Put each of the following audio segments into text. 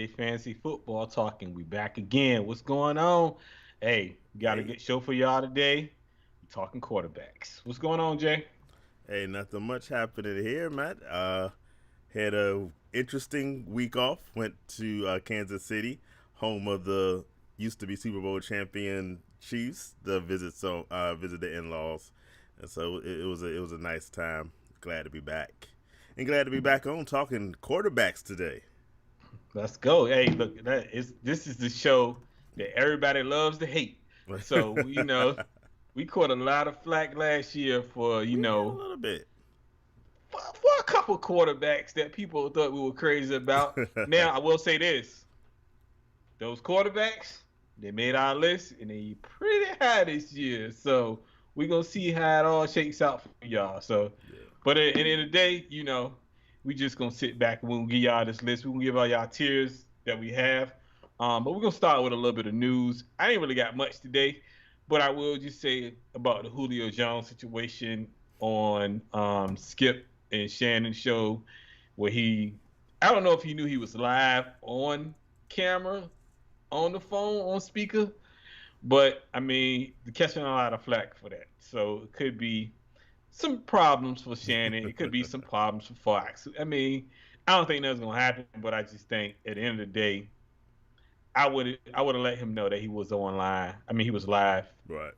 JJ Fantasy Football Talking. We back again. What's going on? Hey, we got a Hey, good show for y'all today. We talking quarterbacks. What's going on, Jay? hey, nothing much happening here, Matt. Had a interesting week off. Went to Kansas City, home of the used to be Super Bowl champion Chiefs, to visit the in-laws, and so it was a nice time. Glad to be back, and glad to be back on talking quarterbacks today. Let's go. Hey, look, this is the show that everybody loves to hate. So, we caught a lot of flack last year for, We did a little bit. for a couple quarterbacks that people thought we were crazy about. Now, I will say this. Those quarterbacks, they made our list and they pretty high this year. So we're gonna see how it all shakes out for y'all. So, Yeah. but at the end of the day, we just gonna sit back and we'll give y'all this list. We're gonna give all y'all tiers that we have. But we're gonna start with a little bit of news. I ain't really got much today, but I will just say about the Julio Jones situation on Skip and Shannon's show, where I don't know if he knew he was live on camera on the phone on speaker, but I mean, catching a lot of flack for that. So it could be some problems for Shannon. It could be some problems for Fox. I mean, I don't think that's gonna happen, but I just think at the end of the day, I would have let him know that he was online. I mean, he was live Right.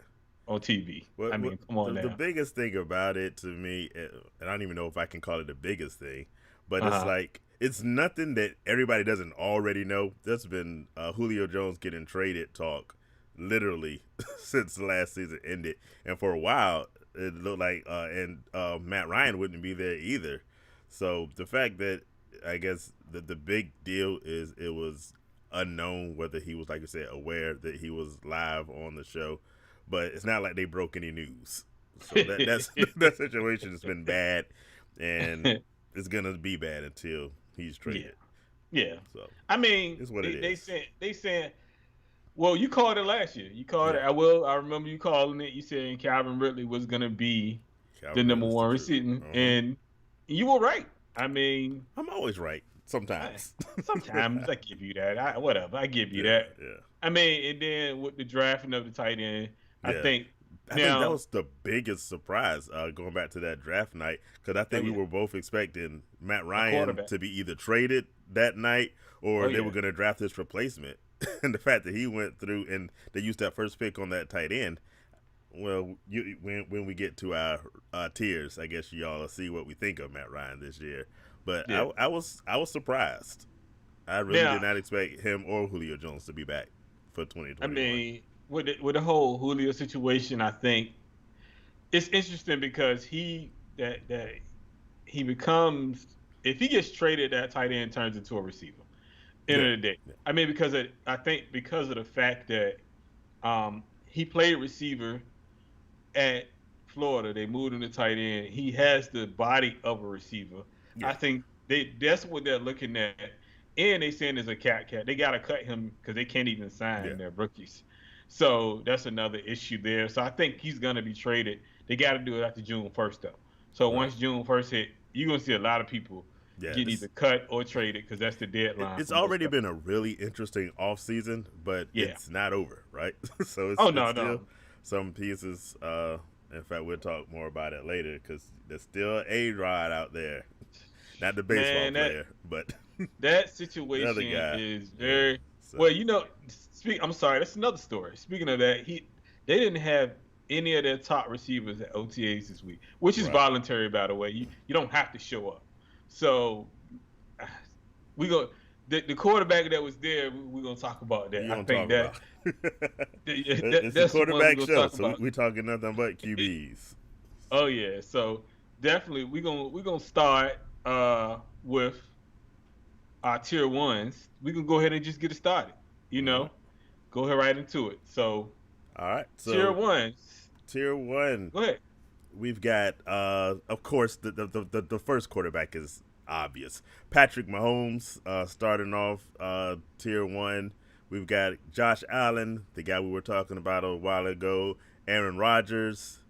on TV. I What mean, come on the now. biggest thing about it to me, and I don't even know if I can call it the biggest thing, but Uh it's huh. like it's nothing that everybody doesn't already know. That's been Julio Jones getting traded talk literally since the last season ended, and for a while it looked like and Matt Ryan wouldn't be there either. So the fact that I guess the big deal is it was unknown whether he was, like you said, aware that he was live on the show, but it's not like they broke any news. So that's that situation has been bad, and it's gonna be bad until he's Yeah, traded. yeah. So I mean, it's what it they is. saying. Well, you called it last year. You called it. Yeah, I remember you calling it. You saying Calvin Ridley was gonna be the Calvin number Ridley's the one truth. receiver, Uh-huh. and you were right. I mean, I'm always right I, sometimes. sometimes I give you that. Whatever, I give you Yeah, that. yeah, I mean, and then with the drafting of the tight end, I yeah. think I think that now. was the biggest surprise going back to that draft night, because I Oh think we yeah, were both expecting Matt a Ryan quarterback. to be either traded that night Oh or they were yeah, going to draft his replacement. And the fact that he went through and they used that first pick on that tight end. Well, when we get to our tiers, I guess y'all will see what we think of Matt Ryan this year. But yeah. I was surprised. I really did Now, not expect him or Julio Jones to be back for I 2021. mean, with the whole Julio situation, I think it's interesting because that he becomes, if he gets traded, that tight end turns into a receiver. End Yeah, of the day, yeah, I mean, I think because of the fact that he played receiver at Florida, they moved him to tight end. He has the body of a receiver. I yeah. think that's what they're looking at, and they saying there's a cat. They got to cut him because they can't even Yeah. sign their rookies. So that's another issue there. So I think he's gonna be traded. They got to do it after June 1st though. So Right. once June 1st hit, you're gonna see a lot of people Yeah. getting either cut or traded because that's the deadline It's for most already of them. been a really interesting off season, but Yeah. it's not over, right? So Oh it's no, still no. some pieces. In fact, we'll talk more about it later because there's still a Rod out there, not the baseball Man, that player, but that the other situation guy. is Yeah. very well. So I'm sorry. That's another story. Speaking of that, they didn't have any of their top receivers at OTAs this week, which is right. voluntary, by the way. You don't have to show up. So we go the quarterback that was there. We're gonna talk about that. We I gonna think talk that, about. It's a that's the one we're quarterback gonna show, talk so about. we talking nothing but QBs. Oh yeah. So definitely we're gonna start with our tier ones. We can go ahead and just get it started. You All right. know, go ahead right into it. So All right. tier So ones, tier one, go ahead. we've got, of course, the first quarterback is obvious. Patrick Mahomes, starting off tier one. We've got Josh Allen, the guy we were talking about a while ago. Aaron Rodgers,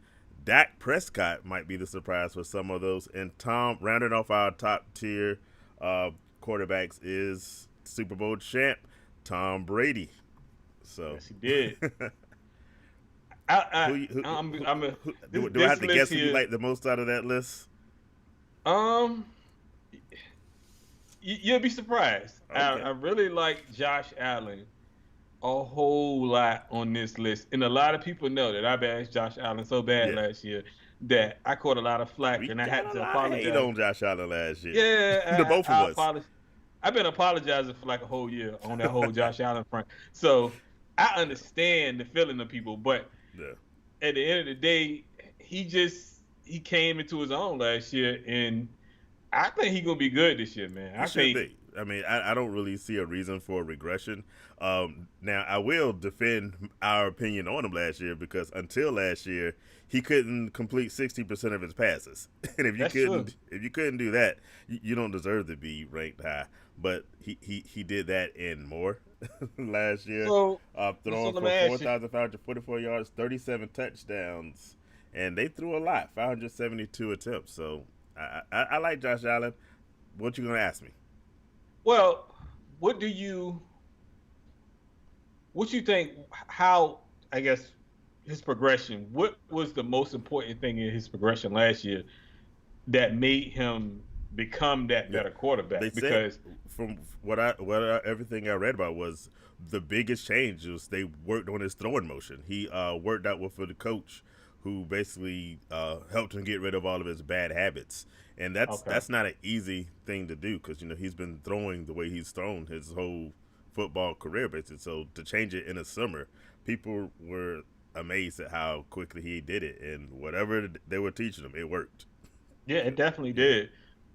Dak Prescott might be the surprise for some of those. And Tom, rounding off our top tier quarterbacks is Super Bowl champ, Tom Brady. So Yes, he did. who, I, you- I'm a, do, do I this have to list guess who you here. like the most out of that list? Um, you'll be surprised. I Okay. really like Josh Allen a whole lot on this list, and a lot of people know that I bashed Josh Allen so bad Yeah. last year that I caught a lot of flack, We and I got had a to lot of hate apologize. on Josh Allen last year. The Yeah, both of I us. apologize. I've been apologizing for like a whole year on that whole Josh Allen front. So I Yeah. understand the feeling of people, but Yeah. at the end of the day, he came into his own last year, and I think he's gonna be good this year, man. He I should think be. I mean, I don't really see a reason for regression. Now, I will defend our opinion on him last year because until last year, he couldn't complete 60% of his passes, and that's true. if you couldn't do that, you don't deserve to be ranked high. But he did that and more last year, So so throwing let me for ask you. 4,544 yards, 37 touchdowns, and they threw a lot, 572 attempts. So I like Josh Allen. What you gonna ask me? Well, what do you what you think? How I guess his progression. What was the most important thing in his progression last year that made him become that Yeah, better they quarterback? said Because from everything I read about was the biggest change was they worked on his throwing motion. He worked out with the coach who basically helped him get rid of all of his bad habits, and okay, that's not an easy thing to do because he's been throwing the way he's thrown his whole football career basically. So to change it in the summer, people were amazed at how quickly he did it, and whatever they were teaching him, it worked. yeah, it definitely Yeah, did.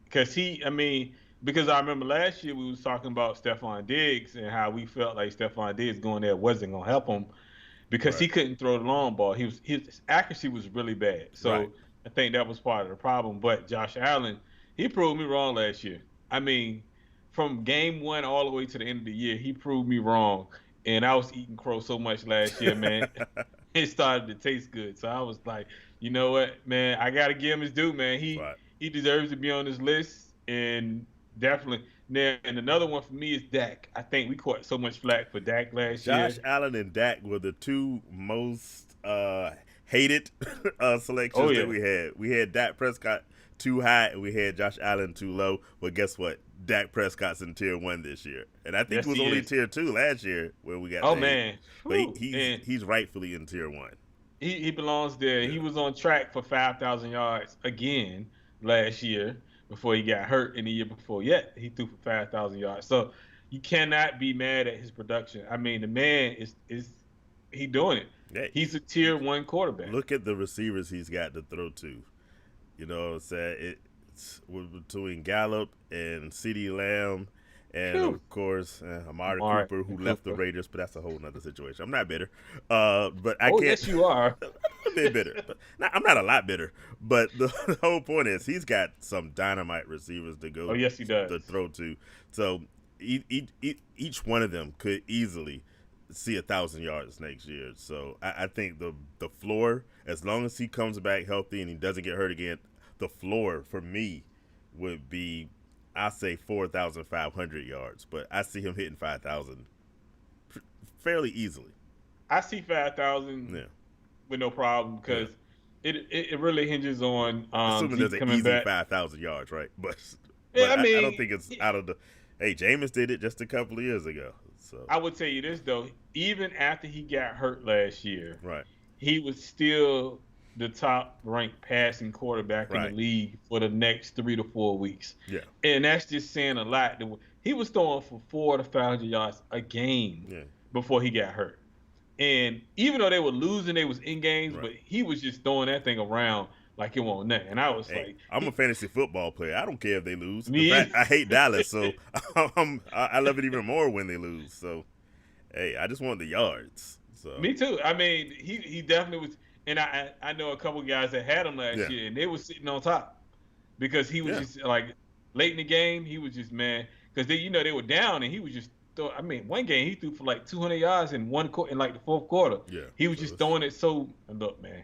Because I mean, because I remember last year we was talking about Stephon Diggs and how we felt like Stephon Diggs going there wasn't gonna help him because he right, couldn't throw the long ball. His accuracy was really bad. right. So I think that was part of the problem. But Josh Allen, he proved me wrong last year. I mean, from game one all the way to the end of the year, he proved me wrong. And I was eating crow so much last year, man. It started to taste good. So I was like, you know what, man, I gotta give him his due, man. Right. He deserves to be on this list, and definitely. Now, and another one for me is Dak. I think we caught so much flack for Dak last year. Josh Allen and Dak were the two most hated Oh selections that yeah, we had. We had Dak Prescott too high, and we had Josh Allen too low. But guess what? Dak Prescott's in tier 1 this year, and I think yes he was he only is. tier 2 last year where we got Oh the hate. man, But whew. And he's rightfully in tier 1. he belongs there. Yeah, He was on track for 5,000 yards again last year before he got hurt, in the year before yet he threw for 5,000 yards. So you cannot be mad at his production. I mean, the man is he doing it. yeah. He's a tier one quarterback. Look at the receivers he's got to throw to. You know what I'm saying? It's between Gallup and CeeDee Lamb, and Phew. of course Amari Amari Cooper, who left the Cooper. Raiders, but that's a whole nother situation. I'm not bitter, but I Oh can't. yes, you are. I'm a bit bitter, but I'm not a lot bitter. But the whole point is he's got some dynamite receivers to Oh go yes, he does. to throw to. So each one of them could easily see 1,000 yards next year. So I think the floor, as long as he comes back healthy and he doesn't get hurt again, the floor for me would be, I say 4,500 yards, but I see him hitting 5,000 fairly easily. I see 5,000 Yeah, with no problem yeah. because it really hinges on Assuming Zeke there's an coming easy back. 5,000 yards, right? Yeah, I I don't mean, think it's out of the. Hey, Jameis did it just a couple of years ago. So I would tell you this though, even after he got hurt last year, right, he was still the top ranked passing quarterback in the right, league for the next 3 to 4 weeks. yeah, And that's just saying a lot. He was throwing for 400 to 500 yards a game yeah, before he got hurt. And even though they were losing, they was in games, right. but he was just throwing that thing around like it wasn't nothing. And I was Hey, like, I'm a fantasy football player. I don't care if they lose. In me fact, I hate Dallas, so I love it even more when they lose. So, hey, I just want the yards. So, Me too. I mean, he definitely was, and I know a couple guys that had him last yeah, year, and they were sitting on top because he was yeah, just like late in the game, he was just man because they were down, and he was just throw. I mean, one game he threw for like 200 yards in in like the fourth quarter. yeah. He was So just it's throwing it so. And look, man,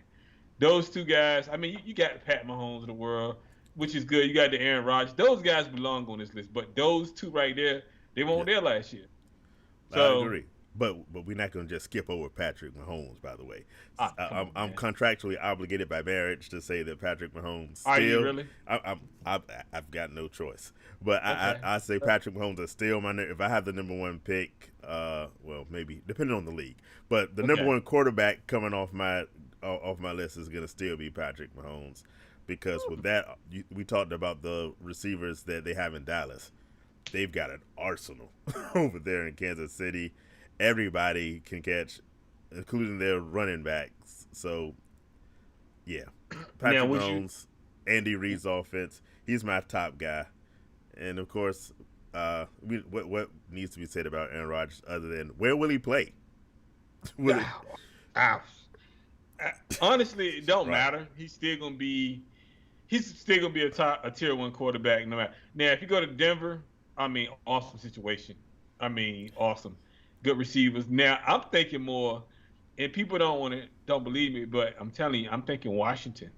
those two guys. I mean, you got Pat Mahomes of the world, which is good. You got the Aaron Rodgers. Those guys belong on this list, but those two right there, They weren't there last year. I So, agree. But we're not going to just skip over Patrick Mahomes, by the way. come on, I'm man. contractually obligated by marriage to say that Patrick Mahomes Are you still. really? I've got no choice. But Okay. I say Patrick Mahomes is still my. If I have the number one pick, well, maybe depending on the league, but the number Okay. one quarterback coming off my list is going to still be Patrick Mahomes, because with that, we talked about the receivers that they have in Dallas. They've got an arsenal over there in Kansas City. Everybody can catch, including their running backs. So, yeah, Now, Patrick Mahomes, Andy Reid's offense. He's my top guy, and of course, what needs to be said about Aaron Rodgers other than where will he play? Will it, ow. Honestly, it don't right. matter. He's still gonna be a tier one quarterback no matter. Now, if you go to Denver, I mean, awesome situation. I mean, awesome, good receivers. Now, I'm thinking more, and people don't believe me, but I'm telling you, I'm thinking Washington.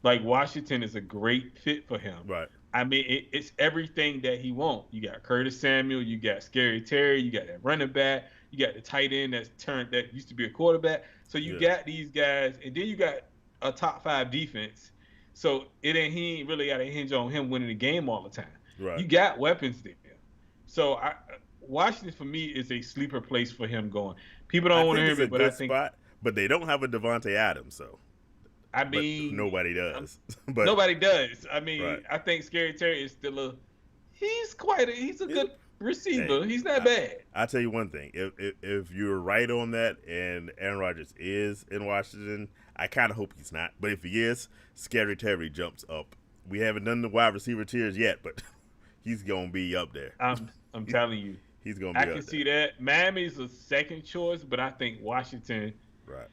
Like Washington is a great fit for him. Right. I mean, it's everything that he wants. You got Curtis Samuel, you got Scary Terry, you got that running back, you got the tight end that used to be a quarterback. So you got these guys, and then you got a top 5 defense. So he ain't really got to hinge on him winning the game all the time. Right. You got weapons there. So Washington for me is a sleeper place for him going. People don't want to hear me, but I think spot, but they don't have a Devontae Adams, so. I mean, but nobody does. But nobody does. I mean, right. I think Scary Terry is still he's a good receiver. Hey, he's not bad. I'll tell you one thing. If you're right on that and Aaron Rodgers is in Washington, I kind of hope he's not. But if he is, Scary Terry jumps up. We haven't done the wide receiver tiers yet, but he's going to be up there. I'm telling you. He's going to be up there. I can see that. Miami's a second choice, but I think Washington. Right.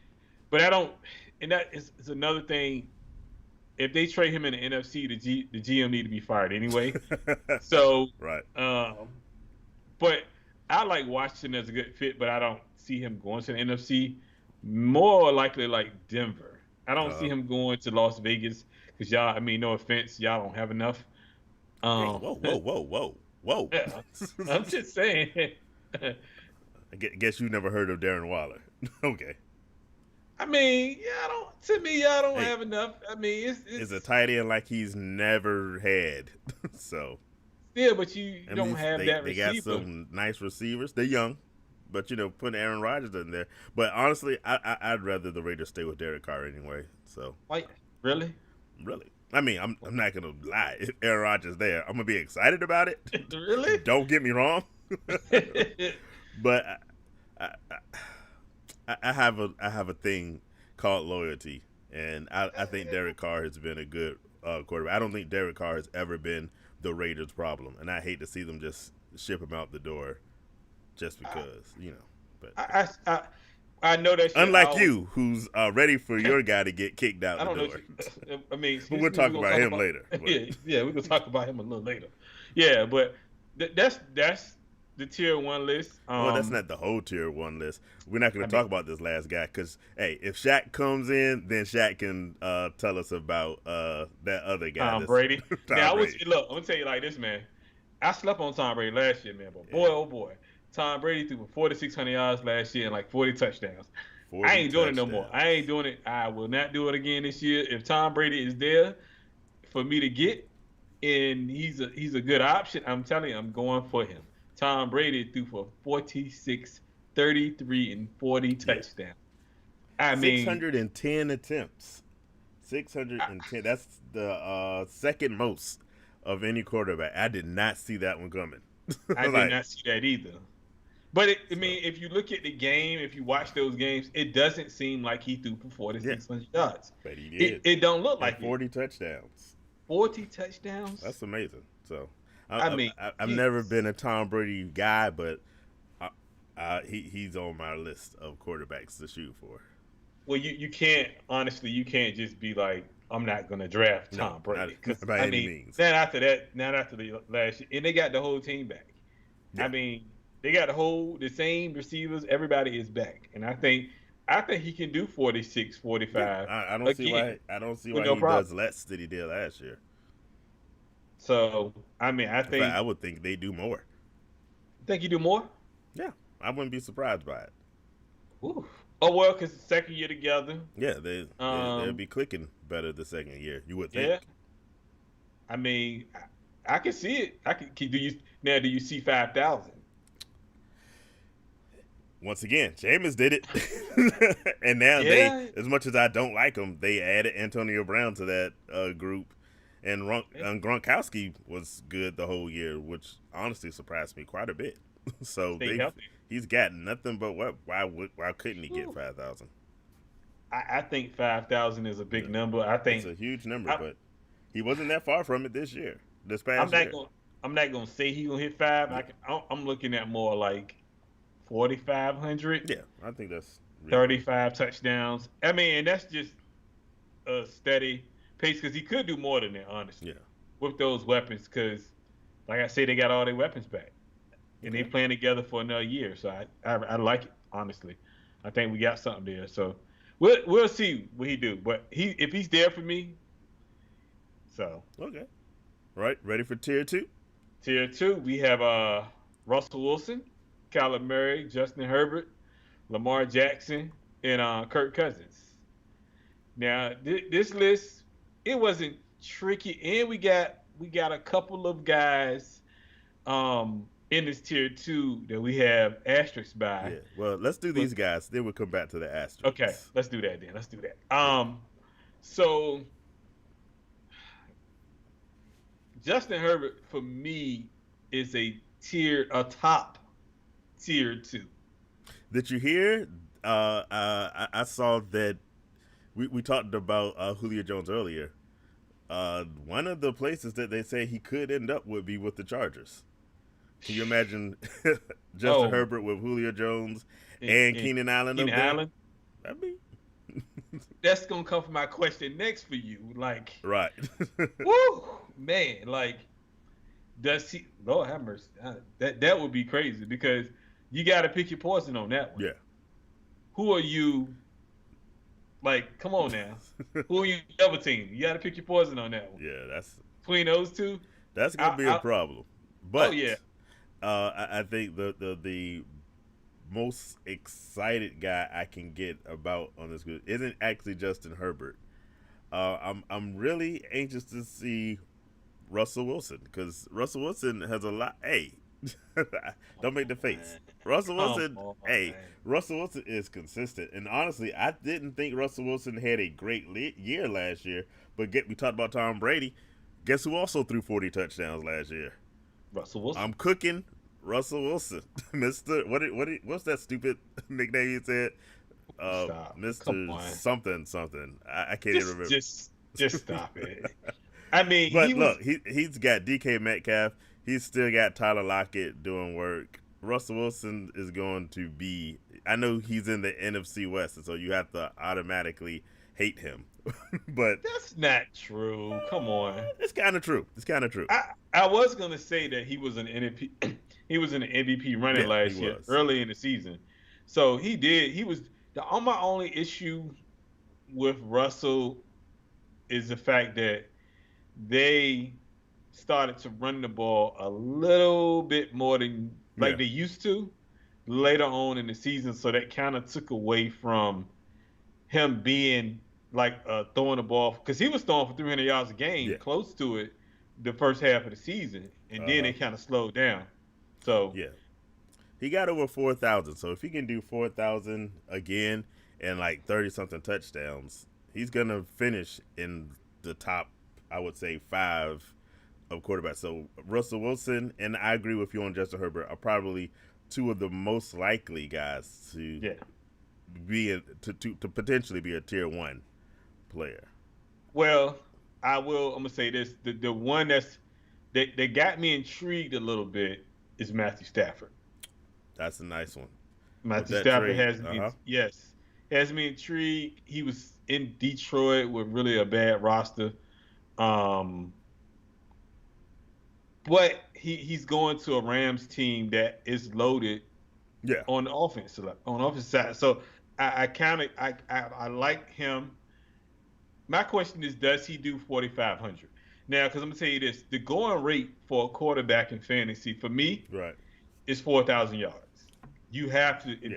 But I don't. And that is another thing. If they trade him in the NFC, the GM need to be fired anyway. So, right. But I like Washington as a good fit, but I don't see him going to the NFC. More likely like Denver. I don't see him going to Las Vegas because y'all. I mean, no offense, y'all don't have enough. Whoa! Yeah, I'm just saying. I guess you never heard of Darren Waller. Okay. I mean, to me, y'all don't have enough. I mean, it's a tight end like he's never had. So. Yeah, but you don't have that receiver. They got some nice receivers. They're young, but putting Aaron Rodgers in there. But honestly, I'd rather the Raiders stay with Derek Carr anyway. So. Like, really? Really? I mean, I'm not gonna lie. If Aaron Rodgers there, I'm gonna be excited about it. Really? Don't get me wrong. But I have a thing called loyalty, and I think Derek Carr has been a good quarterback. I don't think Derek Carr has ever been the Raiders' problem, and I hate to see them just ship him out the door just because, But I know that. Unlike you, who's ready for your guy to get kicked out the door. I mean, but we'll talk about him later. Yeah, we're gonna talk about him a little later. Yeah, but that's the tier 1 list. Well, that's not the whole tier 1 list. We're not going to talk about this last guy because, hey, if Shaq comes in, then Shaq can tell us about that other guy. Tom Brady. Now, Brady. Look, I'm going to tell you like this, man. I slept on Tom Brady last year, man. But boy, oh boy. Tom Brady threw for 4,600 yards last year and like 40 touchdowns. 40 I ain't doing it no more. I ain't doing it. I will not do it again this year. If Tom Brady is there for me to get, and he's a good option, I'm telling you, I'm going for him. Tom Brady threw for 46, 33, and 40 touchdowns. I mean, 610 attempts. 610. That's the second most of any quarterback. I did not see that one coming. I did not see that either. But I mean, if you look at the game, if you watch those games, it doesn't seem like he threw for 4,600 yards. But he did. It don't look like 40 touchdowns. 40 touchdowns. That's amazing. So, I've never been a Tom Brady guy, but he's on my list of quarterbacks to shoot for. Well, you can't just be like, I'm not going to draft Tom Brady. Not by any means. Not after the last year. And they got the whole team back. Yeah. I mean, they got the same receivers. Everybody is back. And I think he can do 46, 45. Yeah, I don't see why he does less than he did last year. So, I mean, I think I would think they do more. Think he do more? Yeah, I wouldn't be surprised by it. Ooh. Oh well, because the second year together. Yeah, they'll be clicking better the second year. You would Yeah. think. I mean, I can see it. I can. Do you now? Do you see 5,000? Once again, Jameis did it, and now they, Yeah. as much as I don't like them, they added Antonio Brown to that group, and Gronkowski was good the whole year, which honestly surprised me quite a bit. So Stay healthy. he's got nothing but what? Why couldn't he get Whew. 5,000? I think 5,000 is a big Yeah, number. I it's think a huge number, I, but he wasn't that far from it this I'm past not year. going. I'm not gonna say he gonna hit five. Yeah, I'm looking at more like 4,500, yeah, I think that's reasonable. 35 touchdowns. I mean, and that's just a steady pace because he could do more than that, honestly, Yeah. with those weapons. Because, like I said, they got all their weapons back, and they Okay. playing together for another year. So I like it, honestly. I think we got something there. So we'll see what he do. But if he's there for me, so Okay. Right. Ready for tier two? tier two we have Russell Wilson, Kyler Murray, Justin Herbert, Lamar Jackson, and Kirk Cousins. Now this list it wasn't tricky, and we got a couple of guys in this tier two that we have asterisks by. Yeah. Well, let's do But these guys. Then we'll come back to the okay, asterisks. let's do that then. Let's do that. Yeah. So Justin Herbert for me is a top tier two. Did you hear? I saw that we talked about Julio Jones earlier. One of the places that they say he could end up would be with the Chargers. Can you imagine Justin Oh, Herbert with Julio Jones and and Keenan Allen up Keenan there? Allen. That'd be That's gonna come from my question next for you. Like, right. woo, man, like, does he? Lord have mercy. That would be crazy because you got to pick your poison on that one. Yeah. Who are you? Like, come on now. Who are you double team? You got to pick your poison on that one. Yeah. Between those two, That's gonna I, be a I problem. oh But yeah, I think the most excited guy I can get about on this group isn't actually Justin Herbert. I'm really anxious to see Russell Wilson because Russell Wilson has a lot. Hey, don't make the face. man. Russell Come Wilson. on, Hey, man. Russell Wilson is consistent, and honestly, I didn't think Russell Wilson had a great year last year. But we talked about Tom Brady. Guess who also threw 40 touchdowns last year? Russell Wilson. I'm cooking Russell Wilson, Mister. What's that stupid nickname you said? Stop. Come Mister on. something. I can't even remember. Just stop it. I mean, But he was. look, he's got DK Metcalf. He's still got Tyler Lockett doing work. Russell Wilson is going to be. I know he's in the NFC West, and so you have to automatically hate him. But That's not true. Come on. it's kind of true. It's kind of true. I was gonna say that he was an MVP. He was in the MVP running Yeah, last he year, was. early in the season. So he did. He was my only issue with Russell is the fact that they started to run the ball a little bit more than Yeah. like they used to later on in the season. So that kind of took away from him being like throwing the ball because he was throwing for 300 yards a game, Yeah. close to it, the first half of the season, and then Uh-huh. it kind of slowed down. So Yeah. He got over 4,000. So if he can do 4,000 again and like 30 something touchdowns, he's going to finish in the top, I would say, 5 of quarterbacks. So Russell Wilson and I agree with you on Justin Herbert are probably two of the most likely guys to yeah, to potentially be a tier 1 player. well, I'm gonna say this: the one that got me intrigued a little bit is Matthew Stafford. That's a nice one. With Matthew that Stafford trade. has me, yes, has me intrigued. He was in Detroit with really a bad roster. Um, But he's going to a Rams team that is loaded Yeah. on the offense side. So I kind of I like him. My question is, does he do 4,500 now? Because I'm gonna tell you this: the going rate for a quarterback in fantasy for me Right. is 4,000 yards. You have to. Yeah, and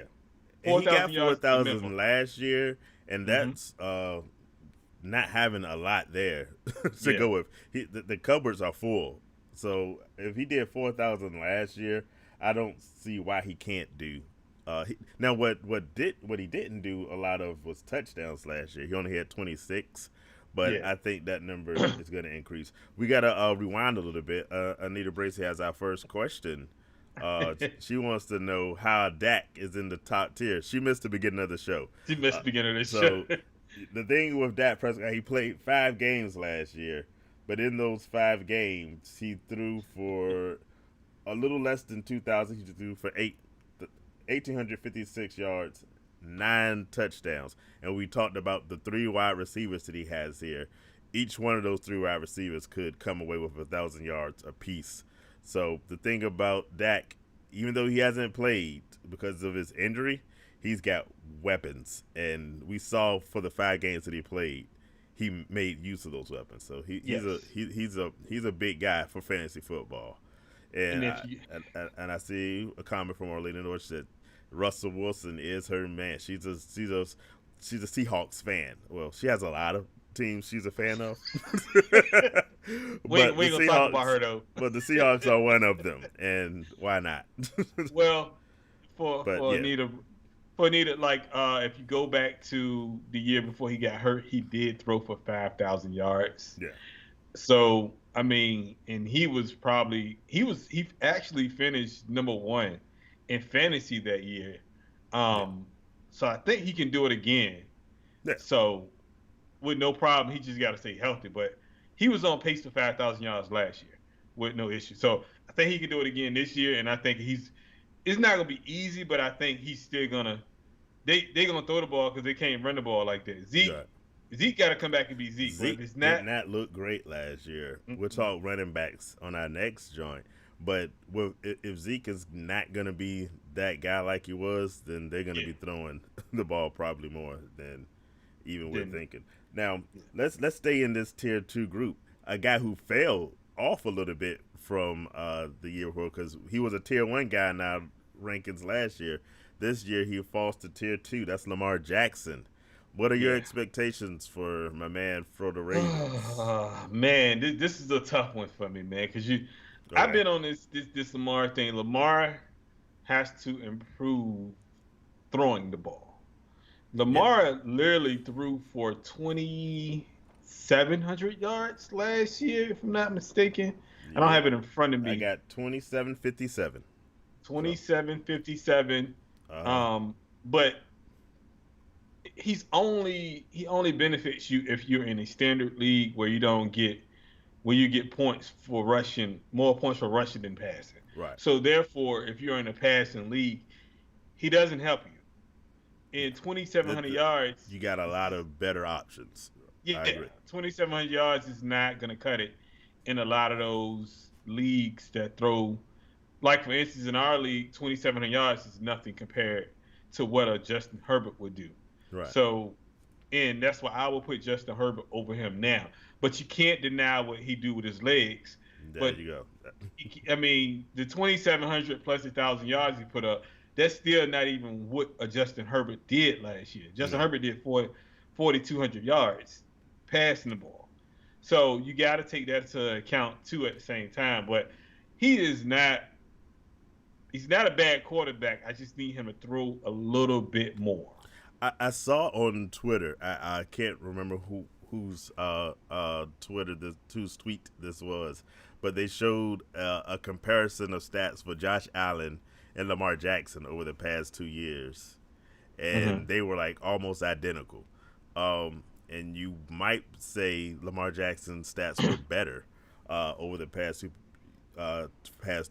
he 4,000 got yards is the minimum. 4,000 last year, and Hmm. that's not having a lot there to Yeah. go with. The cupboards are full, so if he did 4,000 last year, I don't see why he can't do. Now, what he didn't do a lot of was touchdowns last year. He only had 26, but Yeah. I think that number is going to increase. We got to rewind a little bit. Anita Bracey has our first question. She wants to know how Dak is in the top tier. She missed the beginning of the show. She missed Uh, the beginning of this show. so the thing with Dak Prescott, he played 5 games last year, but in those 5 games, he threw for a little less than 2,000. He threw for 1,856 yards, 9 touchdowns, and we talked about the 3 wide receivers that he has here. Each one of those 3 wide receivers could come away with 1,000 yards apiece. So the thing about Dak, even though he hasn't played because of his injury, he's got weapons, and we saw for the 5 games that he played, he made use of those weapons. So Yes. he's a big guy for fantasy football. And And if you, I see a comment from Orlando North that Russell Wilson is her man. She's a Seahawks fan. Well, she has a lot of teams she's a fan of. we ain't but the gonna talk about her Seahawks, though. but the Seahawks are one of them, and why not? Well, for But for yeah, Anita, for Anita, like if you go back to the year before he got hurt, he did throw for 5,000 yards. yeah, So I mean, and he actually finished number one in fantasy that year. yeah, So I think he can do it again. yeah. So with no problem, he just got to stay healthy. But he was on pace for 5,000 yards last year with no issue. So I think he can do it again this year, and I think it's not gonna be easy, but I think he's still gonna they gonna throw the ball because they can't run the ball like that. Right. Zeke got to come back and be Zeke. But if Zeke it's did not, not look great last year. We'll mm-mm. talk running backs on our next joint. But if Zeke is not going to be that guy like he was, then they're going to Yeah, be throwing the ball probably more than even we're then thinking. Now, let's stay in this tier 2 group. A guy who fell off a little bit from the year before because he was a tier 1 guy in our rankings last year. This year he falls to tier 2. That's Lamar Jackson. What are your yeah. expectations for my man for the Ravens? Man, this is a tough one for me, man, because I've Okay. been on this Lamar thing. Lamar has to improve throwing the ball. Yeah. Lamar literally threw for 2,700 yards last year, if I'm not mistaken. I don't Yep. have it in front of I me. got 2757. So, 2757. uh, But he only benefits you if you're in a standard league where you get points for rushing, more points for rushing than passing. right. So therefore, if you're in a passing league, he doesn't help you. In 2,700 The, yards, you got a lot of better options. yeah, I agree. 2,700 yards is not going to cut it in a lot of those leagues that throw. Like for instance, in our league, 2,700 yards is nothing compared to what a Justin Herbert would do. Right. So, and that's why I will put Justin Herbert over him now. But you can't deny what he do with his legs. There But you go. I mean, the 2,700 plus 1,000 yards he put up, that's still not even what a Justin Herbert did last year. Justin No. Herbert did 4,200 yards passing the ball. So you got to take that into account too at the same time. But he is not. He's not a bad quarterback. I just need him to throw a little bit more. I saw on Twitter. I can't remember whose Twitter whose tweet this was, but they showed a comparison of stats for Josh Allen and Lamar Jackson over the past 2 years, Hmm. and they were like almost identical. And you might say Lamar Jackson's stats were better over the past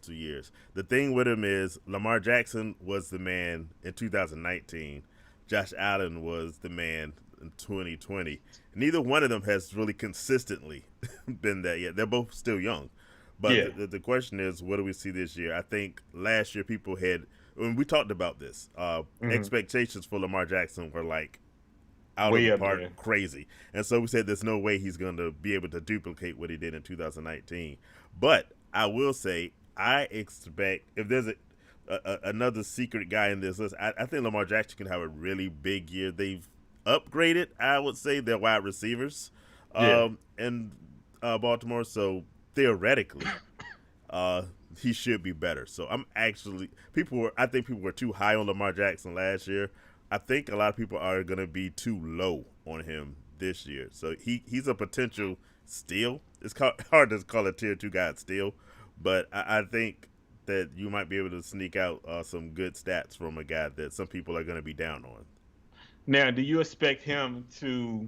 2 years. The thing with him is Lamar Jackson was the man in 2019. Josh Allen was the man in 2020. Neither one of them has really consistently been that yet. They're both still young. But Yeah. the question is, what do we see this year? I think last year people had, when we talked about this, Hmm. expectations for Lamar Jackson were like out of Way the up park, there. crazy. And so we said there's no way he's going to be able to duplicate what he did in 2019. But I will say, I expect, if there's a, another secret guy in this list. I think Lamar Jackson can have a really big year. They've upgraded, I would say, their wide receivers Yeah. in Baltimore. So theoretically, he should be better. So I'm actually I think people were too high on Lamar Jackson last year. I think a lot of people are going to be too low on him this year. So he's a potential steal. It's hard to call a tier 2 guy a steal, but I think that you might be able to sneak out some good stats from a guy that some people are going to be down on. Now, do you expect him to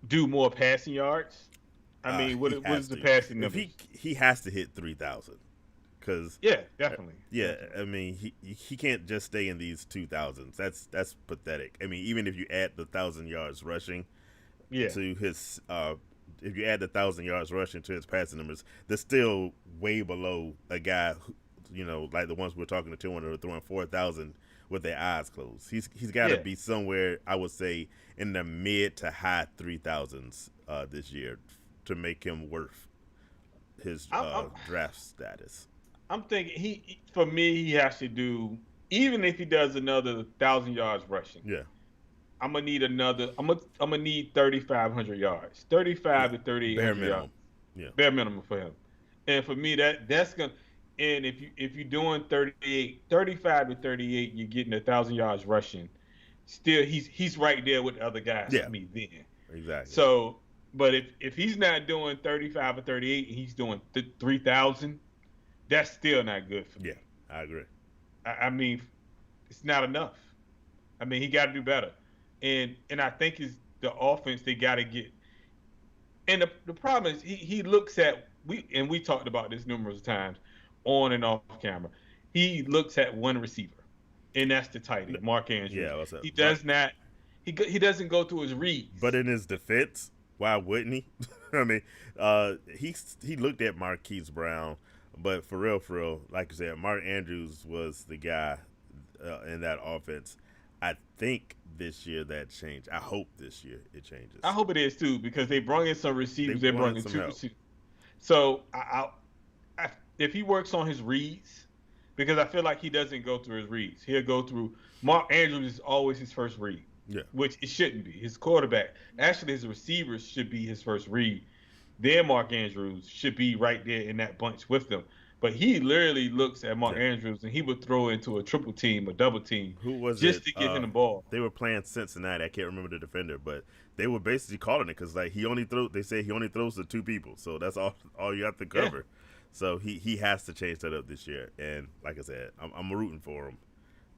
do more passing yards? I mean, what is the passing numbers? He has to hit 3,000. Yeah, definitely. I mean, he can't just stay in these 2,000s. That's pathetic. I mean, even if you add the 1,000 yards rushing to his, if you add the 1,000 yards rushing to his passing numbers, they're still way below a guy who, like the ones we're talking to, when they're throwing 4,000 with their eyes closed. He's got to be somewhere, I would say, in the mid to high 3,000s this year to make him worth his draft status. I'm thinking for me, he has to do, even if he does another 1,000 yards rushing. Yeah. I'm gonna need another. I'm gonna need 3,500 yards, 35 to 3,800 yards. Yeah. Bare minimum for him. And for me, that's gonna. And if you're doing 35 to 38, you're getting 1,000 yards rushing. Still, he's right there with the other guys. Yeah. For me then. Exactly. So, but if he's not doing 35 or 38, and he's doing 3,000. That's still not good for me. Yeah, I agree. I mean, it's not enough. I mean, he got to do better. And I think it's the offense they got to get. And the problem is he looks at we talked about this numerous times on and off camera. He looks at one receiver, and that's the tight end, Mark Andrews. Yeah, what's up? He does not. He doesn't go through his reads. But in his defense, why wouldn't he? I mean, he looked at Marquise Brown. But for real, like you said, Mark Andrews was the guy in that offense. I think this year that changed. I hope this year it changes. I hope it is too, because they brought in some receivers. They brought in 2 receivers. So if he works on his reads, because I feel like he doesn't go through his reads. He'll go through. Mark Andrews is always his first read. Yeah. Which it shouldn't be. His quarterback, actually, his receivers should be his first read. Then Mark Andrews should be right there in that bunch with them. But he literally looks at Mark Andrews and he would throw into a triple team, a double team. Who was just to get him the ball? They were playing Cincinnati. I can't remember the defender, but they were basically calling it because like they say he only throws to 2 people, so that's all you have to cover. Yeah. So he has to change that up this year, and like I said, I'm rooting for him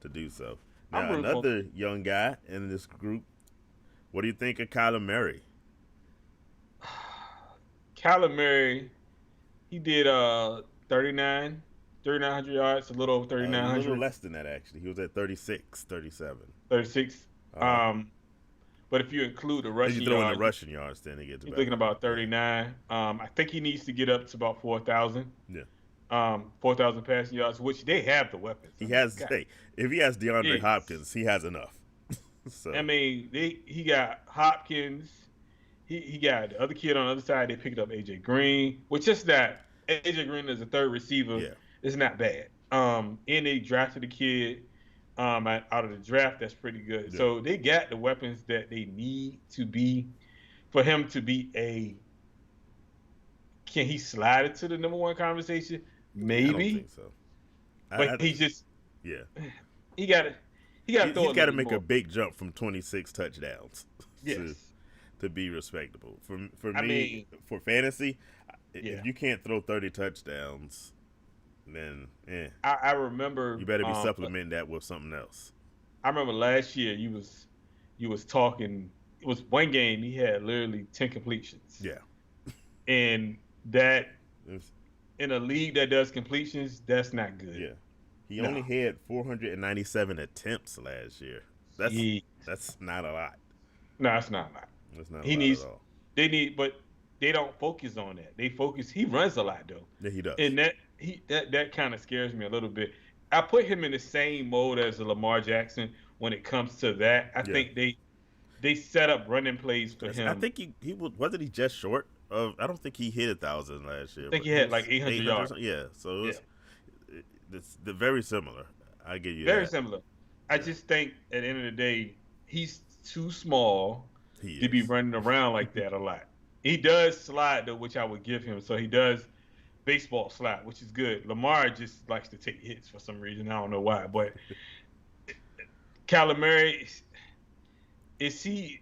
to do so. Now another young guy in this group. What do you think of Kyler Murray? Kyler Murray, he did 3,900 yards, a little over 3,900. A little less than that, actually. He was at 36, 37. 36. But if you include the rushing yards. If you throw in the rushing yards, then he gets better. You're thinking about 39. I think he needs to get up to about 4,000. Yeah. 4,000 passing yards, which they have the weapons. He has. Hey, if he has DeAndre Hopkins, he has enough. So. I mean, he got Hopkins. He got the other kid on the other side. They picked up AJ Green, which is that AJ Green is a third receiver. Yeah. It's not bad. And they drafted a kid out of the draft. That's pretty good. Yeah. So they got the weapons that they need for him to be a. Can he slide into the number 1 conversation? Maybe. I don't think so. But he just. Yeah. He got to. He's got to make a big jump from 26 touchdowns. Yes. To be respectable. For me, for fantasy, if you can't throw 30 touchdowns, then I remember you better be supplementing that with something else. I remember last year you was talking. It was one game he had literally 10 completions. Yeah, and that in a league that does completions, that's not good. Yeah, he only had 497 attempts last year. That's not a lot. No, it's not a lot. That's not a lot at all. But they don't focus on that. He runs a lot though. Yeah, he does. And that kind of scares me a little bit. I put him in the same mode as a Lamar Jackson when it comes to that. I think they set up running plays for him. I think he wasn't he just short I don't think he hit 1,000 last year. I think But he he had was like 800 yards. Yeah, so Yeah, it's very similar. I give you very that. similar. I Yeah, just think at the end of the day, he's too small he to be is. running around like that a lot. He does slide though, which I would give him. So he does baseball slide, which is good. Lamar just likes to take hits for some reason. I don't know why, but Kyler Murray is he?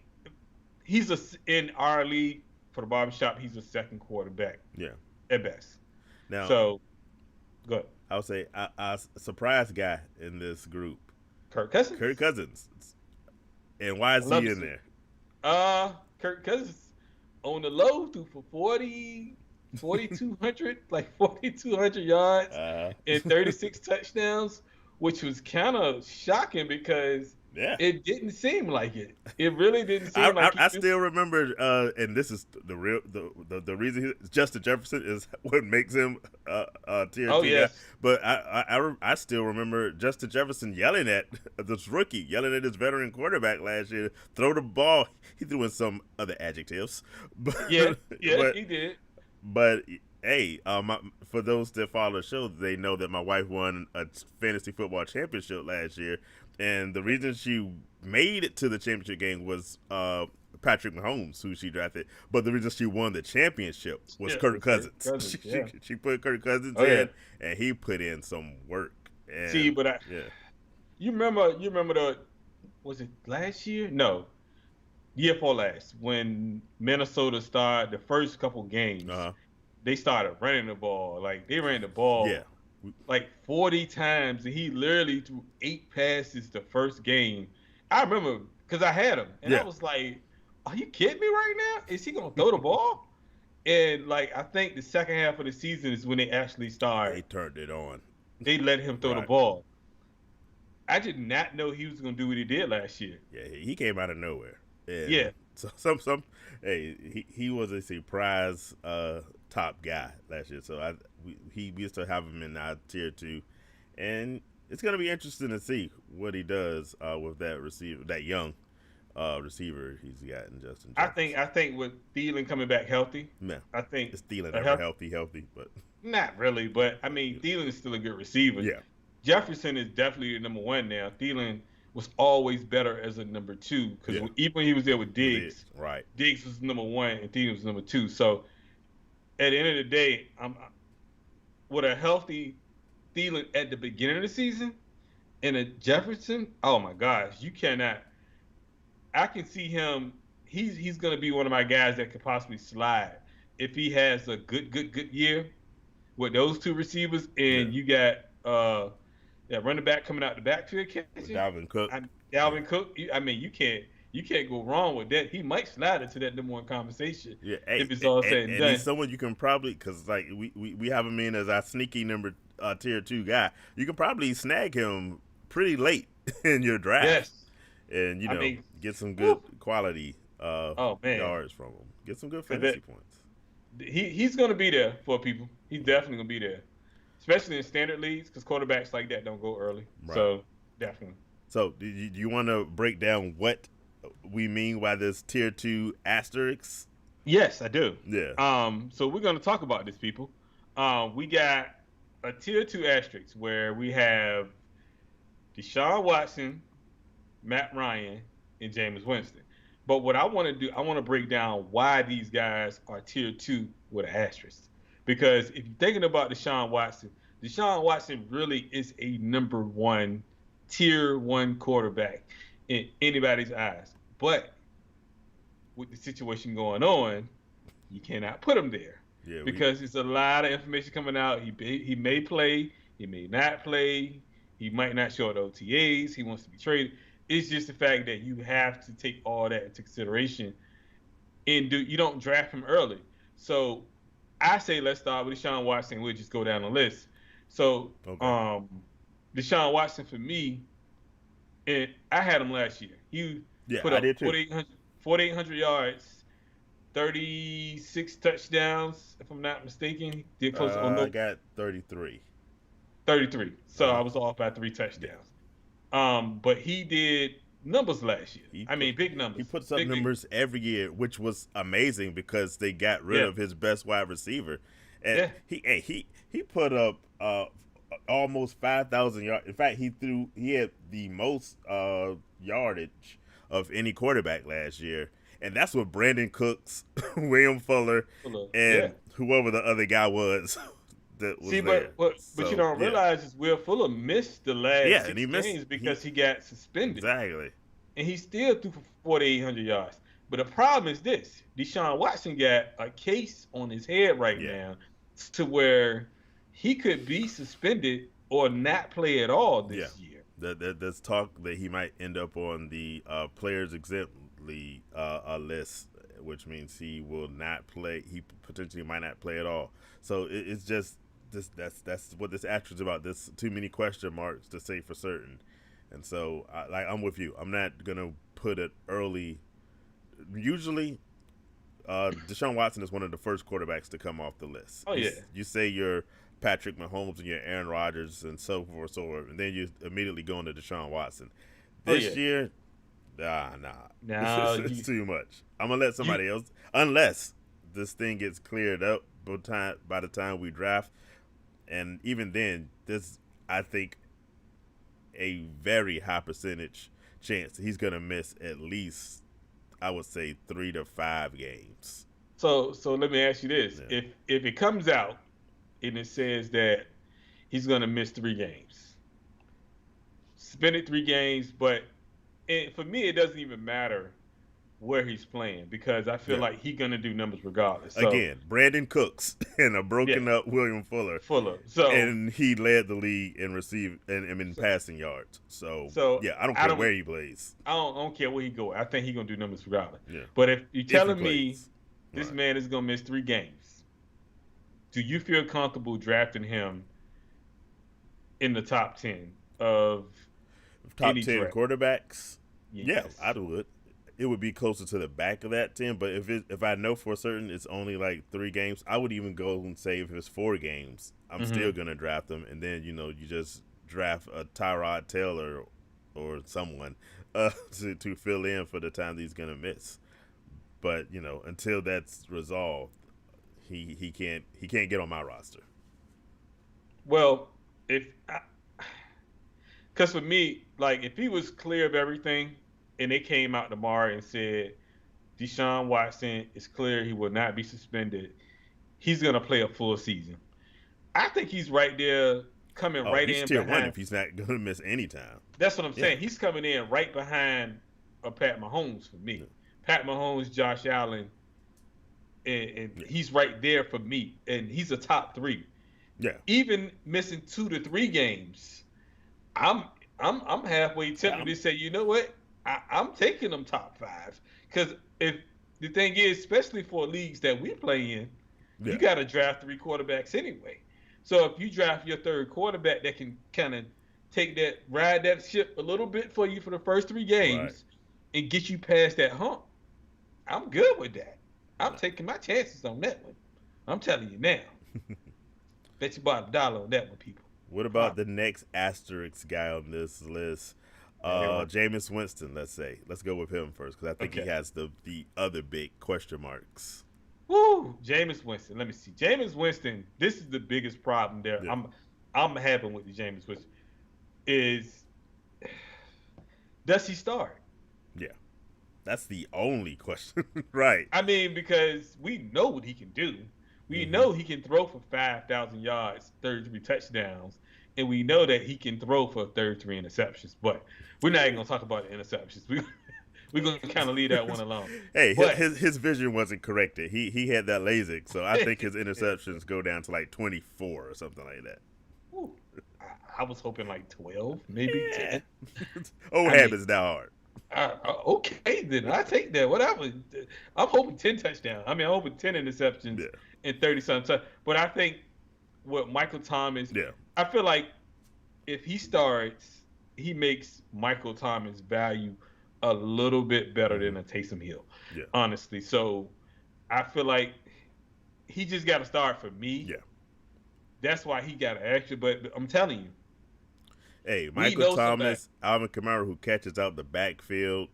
He's in our league for the barbershop. He's a second quarterback Yeah. at best. Now, So good. I would say a surprise guy in this group, Kirk Cousins. Kirk Cousins. And why I is love he to in see it. there? Kirk Cousins on the low threw for 4,200, like 4,200 yards Uh, and 36 touchdowns, which was kind of shocking because yeah. it didn't seem like it. It really didn't seem like I still remember, and this is the reason Justin Jefferson is what makes him tier Oh two guy. yes, But I still remember Justin Jefferson yelling at this rookie, yelling at his veteran quarterback last year, throw the ball. He threw in some other adjectives, but yeah, but he did. but hey, for those that follow the show, they know that my wife won a fantasy football championship last year, and the reason she made it to the championship game was Patrick Mahomes, who she drafted. But the reason she won the championship was Yeah, Kirk Kirk Cousins. Cousins. Yeah. She put Kirk Cousins Oh yeah. in, and he put in some work. See, And but yeah, you remember the was it last year? No, year before last when Minnesota started the first couple games. uh, They started running the ball. Like they ran the yeah, ball like 40 times, and he literally threw 8 passes the first game. I remember because I had him, and I yeah. was like, "Are you kidding me right now? Is he gonna throw the ball?" And like I think the second half of the season is when they actually They started. turned it on. They let him throw the Right. ball. I did not know he was gonna do what he did last year. Yeah, he came out of nowhere, Yeah, and so some hey, he was a surprise top guy last year. So we still have him in our tier two, and it's gonna be interesting to see what he does with that receiver, that young receiver he's got in Justin I Jefferson. think with Thielen coming back healthy, Man, I think is Thielen a ever health, healthy? But not really, but I mean Thielen is still a good receiver. yeah, Jefferson is definitely the number one now. Thielen was always better as a number two because yeah, even when he was there with with it Diggs, right. Diggs was number one and Thielen was number two. So at the end of the day, I'm with a healthy Thielen at the beginning of the season and a Jefferson. Oh my gosh, you cannot. I can see him. He's going to be one of my guys that could possibly slide if he has a good year with those two receivers, Yeah, and you got that running back coming out the backfield with catching. Dalvin Cook. Yeah, Dalvin Cook. I mean, you can't go wrong with that. He might slide into that number one conversation yeah. Hey, if it's all said and and he's done. someone you can probably because like we have him in as our sneaky number tier two guy. You can probably snag him pretty late in your draft, Yes, and I mean, get some good whew, quality oh man, yards from him. Get some good that fantasy points. he's going to be there for people. He's definitely going to be there, especially in standard leagues because quarterbacks like that don't go early. Right. So definitely. So do you want to break down what we mean by this tier two asterisk? Yes, I do. Yeah. So we're going to talk about this, people. We got a tier two asterisk where we have Deshaun Watson, Matt Ryan, and Jameis Winston. But what I want to do, I want to break down why these guys are tier two with an asterisk. Because if you're thinking about Deshaun Watson really is a number one, tier one quarterback in anybody's eyes. But with the situation going on, you cannot put him there Yeah. because it's a lot of information coming out. He may play, he may not play, he might not show at OTAs, he wants to be traded. It's just the fact that you have to take all that into consideration and you don't draft him early. So I say let's start with Deshaun Watson. We'll just go down the list. So Okay. Deshaun Watson for me, and I had him last year. He Yeah, put I up did too. 4,800 yards, 36 touchdowns, if I'm not mistaken. He did close on I no got 33. 33. So Uh, I was off by 3 touchdowns. But he did numbers last year. Big He numbers. puts up numbers every year, which was amazing because they got rid of his best wide receiver, and he put up almost 5,000 yards. In fact, he had the most yardage of any quarterback last year, and that's with Brandon Cooks, William Fuller, and whoever the other guy was. That was but you don't realize is Will Fuller missed the last 6 games because he got suspended. Exactly. And he still threw for 4,800 yards. But the problem is this: Deshaun Watson got a case on his head right now, to where he could be suspended or not play at all this year. There's talk that he might end up on the players exempt list, which means he will not play. He potentially might not play at all. So it's just that's what this action is about. There's too many question marks to say for certain, and so I'm with you. I'm not gonna put it early. Usually, Deshaun Watson is one of the first quarterbacks to come off the list. Oh yeah. You say you're Patrick Mahomes and you're Aaron Rodgers and so forth, and then you immediately go into Deshaun Watson. This year, nah. It's too much. I'm gonna let somebody else, unless this thing gets cleared up by the time we draft, and even then, I think a very high percentage chance he's gonna miss at least, I would say, 3 to 5 games. So let me ask you this: if it comes out and it says that he's gonna miss 3 games, suspended 3 games, but for me it doesn't even matter where he's playing because I feel like he's gonna do numbers regardless. So, again, Brandon Cooks and a broken up William Fuller. And he led the league in passing yards. So I don't care where he plays. I don't care where he go. I think he's gonna do numbers regardless. Yeah. But if you're telling me this man is gonna miss 3 games, do you feel comfortable drafting him in the top 10 of top 10 quarterbacks? Yes. Yeah, I would. It would be closer to the back of that 10, but if I know for certain it's only like 3 games, I would even go and say if it's 4 games, I'm still gonna draft them, and then you just draft a Tyrod Taylor or someone to fill in for the time that he's gonna miss. But until that's resolved, he can't get on my roster. Well, because for me, like if he was clear of everything, and they came out tomorrow and said Deshaun Watson is clear, he will not be suspended, he's going to play a full season. I think he's right there coming right he's in tier behind. 1 if he's not going to miss any time. That's what I'm saying. He's coming in right behind Pat Mahomes for me. Pat Mahomes, Josh Allen, and he's right there for me. And he's a top 3. Yeah. Even missing 2 to 3 games, I'm halfway tempted to say, you know what? I'm taking them top 5 because if the thing is, especially for leagues that we play in, you got to draft 3 quarterbacks anyway. So if you draft your 3rd quarterback that can kind of ride that ship a little bit for you for the first 3 games and get you past that hump, I'm good with that. I'm taking my chances on that one. I'm telling you now. Bet you bought $1 on that one, people. What about the next asterisk guy on this list? Jameis Winston, let's say. Let's go with him first because I think he has the other big question marks. Woo! Jameis Winston. Let me see. Jameis Winston, this is the biggest problem there. Yeah. I'm having with the Jameis Winston is, does he start? Yeah. That's the only question. Right. Because we know what he can do. We know he can throw for 5,000 yards, 33 touchdowns. And we know that he can throw for 33 interceptions, but we're not even going to talk about the interceptions. We're going to kind of leave that one alone. Hey, his vision wasn't corrected. He had that LASIK, so I think his interceptions go down to like 24 or something like that. Ooh, I was hoping like 12, maybe 10. Old habits die hard. Okay, then I take that. Whatever. I'm hoping 10 touchdowns. I'm hoping 10 interceptions and 30-something. But I think what Michael Thomas – I feel like if he starts, he makes Michael Thomas' value a little bit better than a Taysom Hill, honestly. So I feel like he just got to start for me. Yeah. That's why he got an extra. But I'm telling you, Hey, We Michael know somebody. Thomas, Alvin Kamara, who catches out the backfield.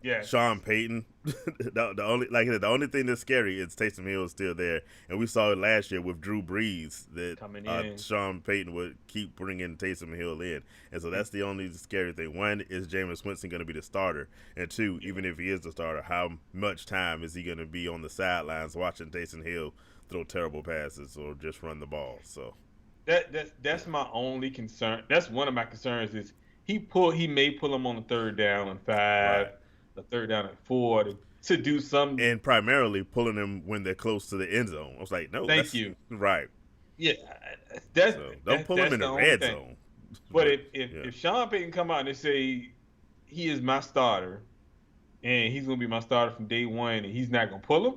Yes. Sean Payton. The only thing that's scary is Taysom Hill is still there, and we saw it last year with Drew Brees that Coming in. Sean Payton would keep bringing Taysom Hill in, and so that's the only scary thing. One, is Jameis Winston going to be the starter, and two, even if he is the starter, how much time is he going to be on the sidelines watching Taysom Hill throw terrible passes or just run the ball? So That's my only concern. That's one of my concerns is he may pull him on the third down and 5, right. the third down and 4 to do some. And primarily pulling them when they're close to the end zone. I was like, no, Thank that's you. right. Yeah, that's So don't pull them in the the only red thing. zone. But if Sean Payton come out and say he is my starter and he's gonna be my starter from day one and he's not gonna pull him,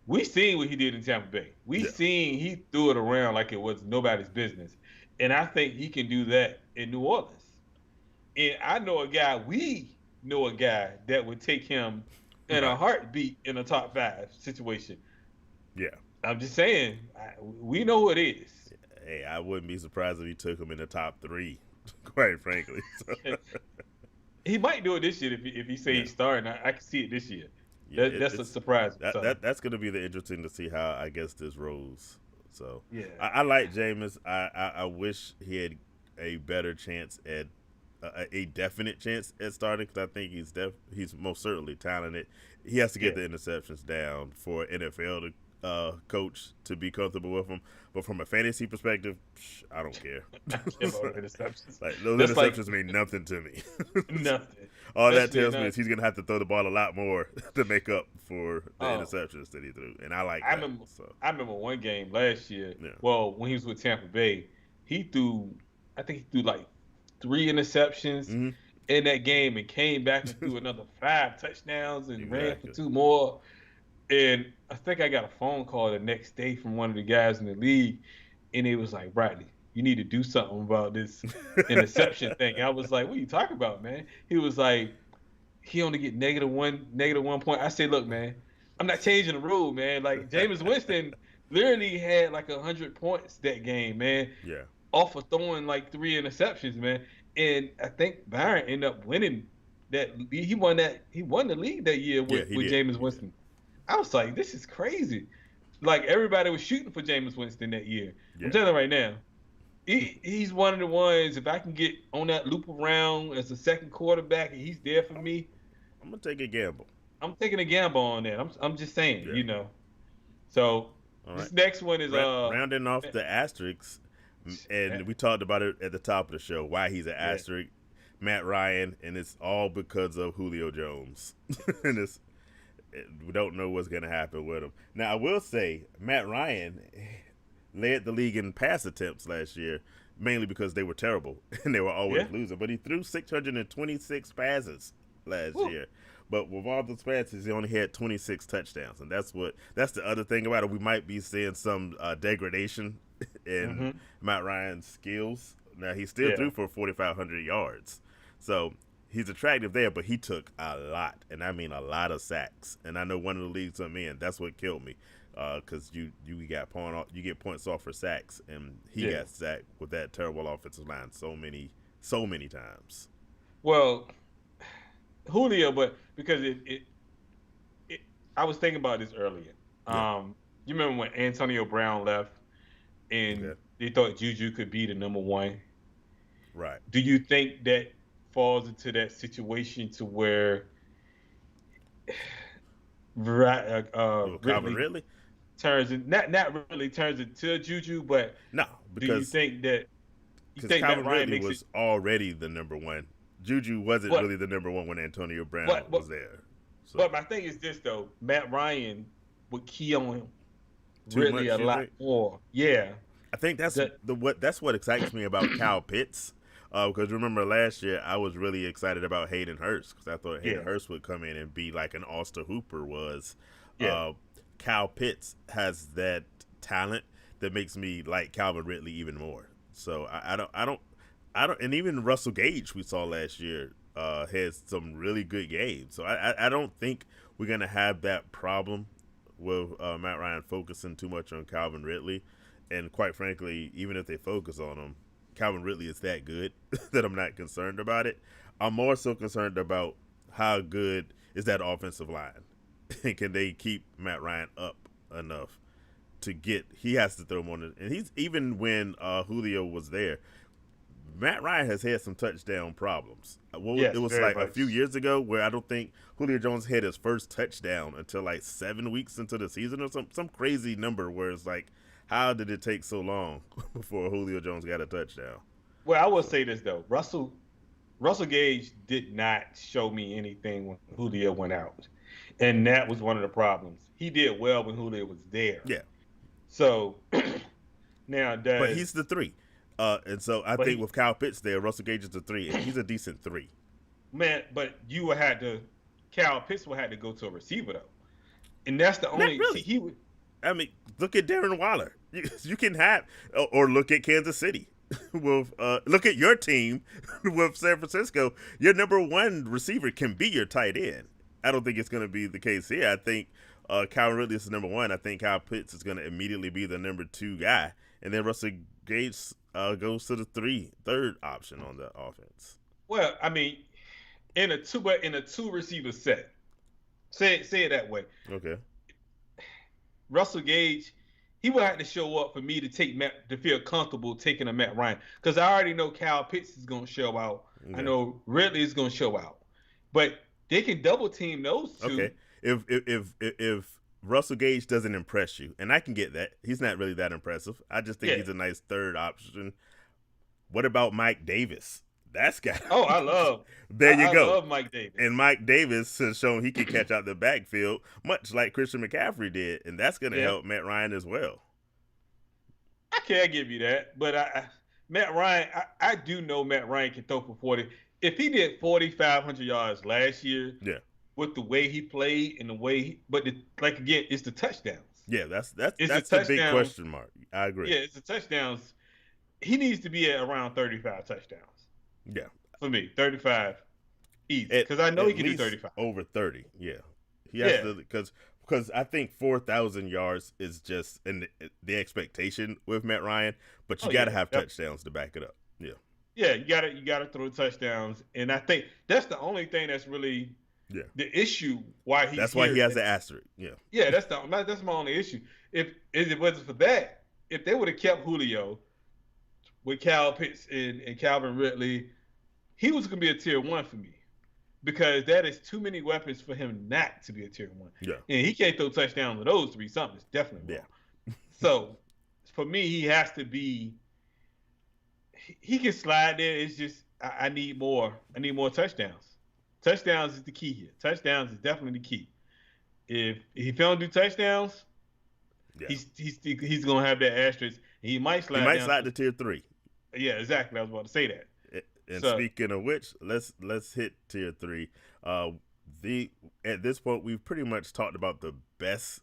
we seen what he did in Tampa Bay. We seen he threw it around like it was nobody's business, and I think he can do that in New Orleans. And we know a guy that would take him in a heartbeat in a top 5 situation. Yeah. I'm just saying, we know who it is. Hey, I wouldn't be surprised if he took him in the top 3, quite frankly. So. He might do it this year if he say he's starting. I can see it this year. Yeah, that's a surprise. That's going to be the interesting to see how I guess this rolls. So yeah, I like Jameis. I wish he had a better chance at a definite chance at starting because I think he's most certainly talented. He has to get the interceptions down for NFL coach to be comfortable with him. But from a fantasy perspective, I don't care. Interceptions. Like those interceptions mean nothing to me. Nothing. All that tells me is he's gonna have to throw the ball a lot more to make up for the interceptions that he threw, and I like that. I remember one game last year. Yeah. Well, when he was with Tampa Bay, I think he threw like 3 interceptions in that game, and came back and threw another 5 touchdowns and ran for 2 more. And I think I got a phone call the next day from one of the guys in the league, and it was like, Rodney, you need to do something about this interception thing. I was like, what are you talking about, man? He was like, he only get -1 point. I said, look, man, I'm not changing the rule, man. Like, Jameis Winston literally had like 100 points that game, man. Yeah. Off of throwing like 3 interceptions, man. And I think Byron ended up winning that. He won the league that year with Jameis Winston. I was like, this is crazy. Like, everybody was shooting for Jameis Winston that year. Yeah. I'm telling you right now, he's one of the ones, if I can get on that loop around as a second quarterback and he's there for me, I'm going to take a gamble. I'm taking a gamble on that. I'm just saying, you know. So, this next one is... rounding off the asterisks, and we talked about it at the top of the show, why he's an asterisk, Matt Ryan, and it's all because of Julio Jones. And we don't know what's going to happen with him. Now, I will say, Matt Ryan led the league in pass attempts last year, mainly because they were terrible and they were always losing. But he threw 626 passes last year. But with all those passes, he only had 26 touchdowns. And that's the other thing about it. We might be seeing some degradation in Matt Ryan's skills. Now, he still threw for 4,500 yards. So he's attractive there, but he took a lot, and I mean a lot of sacks. And I know one of the leagues I'm in, that's what killed me, because you get points off for sacks, and he got sacked with that terrible offensive line so many times. Well, Julio, but because I was thinking about this earlier. You remember when Antonio Brown left, and they thought Juju could be the number 1. Right. Do you think that falls into that situation to where Ridley turns it not really turns it to Juju, but no, because do you think that Calvin Ridley was already the number 1? Juju wasn't really the number 1 when Antonio Brown was there. So. But my thing is this though, Matt Ryan would key on Ridley a lot more. Yeah, I think that's what excites me about Kyle Pitts. Because remember last year, I was really excited about Hayden Hurst because I thought Hayden Hurst would come in and be like an Austin Hooper was. Kyle Pitts has that talent that makes me like Calvin Ridley even more. So I don't, and even Russell Gage we saw last year has some really good games. So I don't think we're gonna have that problem with Matt Ryan focusing too much on Calvin Ridley. And quite frankly, even if they focus on him, Calvin Ridley is that good that I'm not concerned about it. I'm more so concerned about how good is that offensive line, and can they keep Matt Ryan up enough to get? He has to throw more, and he's even when Julio was there. Matt Ryan has had some touchdown problems. Yes, it was very like a much. few years ago where I don't think Julio Jones had his first touchdown until like 7 weeks into the season or some crazy number where it's like, how did it take so long before Julio Jones got a touchdown? Well, I will say this though, Russell Gage did not show me anything when Julio went out, and that was one of the problems. He did well when Julio was there. Yeah. So now but he's the 3. And so I think with Kyle Pitts there, Russell Gage is the 3, and he's a decent 3. Man, but Kyle Pitts would have to go to a receiver though, and that's the only. Not really. He would. I mean, look at Darren Waller. You can have, or look at Kansas City. Look at your team with San Francisco. Your number 1 receiver can be your tight end. I don't think it's going to be the case here. I think Calvin Ridley is the number 1. I think Kyle Pitts is going to immediately be the number 2 guy, and then Russell Gage goes to the third option on the offense. Well, I mean, in a two receiver set, say it that way. Okay. Russell Gage, he will have to show up for me to feel comfortable taking a Matt Ryan, because I already know Kyle Pitts is going to show out. Okay. I know Ridley is going to show out, but they can double team those two. Okay. If Russell Gage doesn't impress you, and I can get that, he's not really that impressive. I just think he's a nice third option. What about Mike Davis? That's got. Oh, I love. There you go. I love Mike Davis. And Mike Davis has shown he can catch out the backfield, much like Christian McCaffrey did, and that's going to help Matt Ryan as well. I can't give you that, but Matt Ryan, I do know Matt Ryan can throw for 40. If he did 4,500 yards last year, with the way he played and the way, again, it's the touchdowns. Yeah, that's the big question mark. I agree. Yeah, it's the touchdowns. He needs to be at around 35 touchdowns. Yeah. For me, 35 easy. Because I know he can do 35. Over 30, yeah. He has to, because I think 4,000 yards is just the expectation with Matt Ryan, but you got to have touchdowns to back it up. Yeah. Yeah, you got to throw touchdowns, and I think that's the only thing that's really the issue why he's That's why he has the asterisk. Yeah. Yeah, that's my only issue. If it wasn't for that, if they would have kept Julio with Kyle Pitts and Calvin Ridley, he was going to be a tier 1 for me, because that is too many weapons for him not to be a tier 1. Yeah. And he can't throw touchdowns with those 3. Something's definitely wrong. Yeah. So for me, he has to be. He can slide there. It's just I need more. I need more touchdowns. Touchdowns is the key here. Touchdowns is definitely the key. If he don't do touchdowns, he's gonna have that asterisk. He might slide. He might slide to tier 3. Yeah, exactly. I was about to say that. And speaking of which, let's hit tier 3. At this point, we've pretty much talked about the best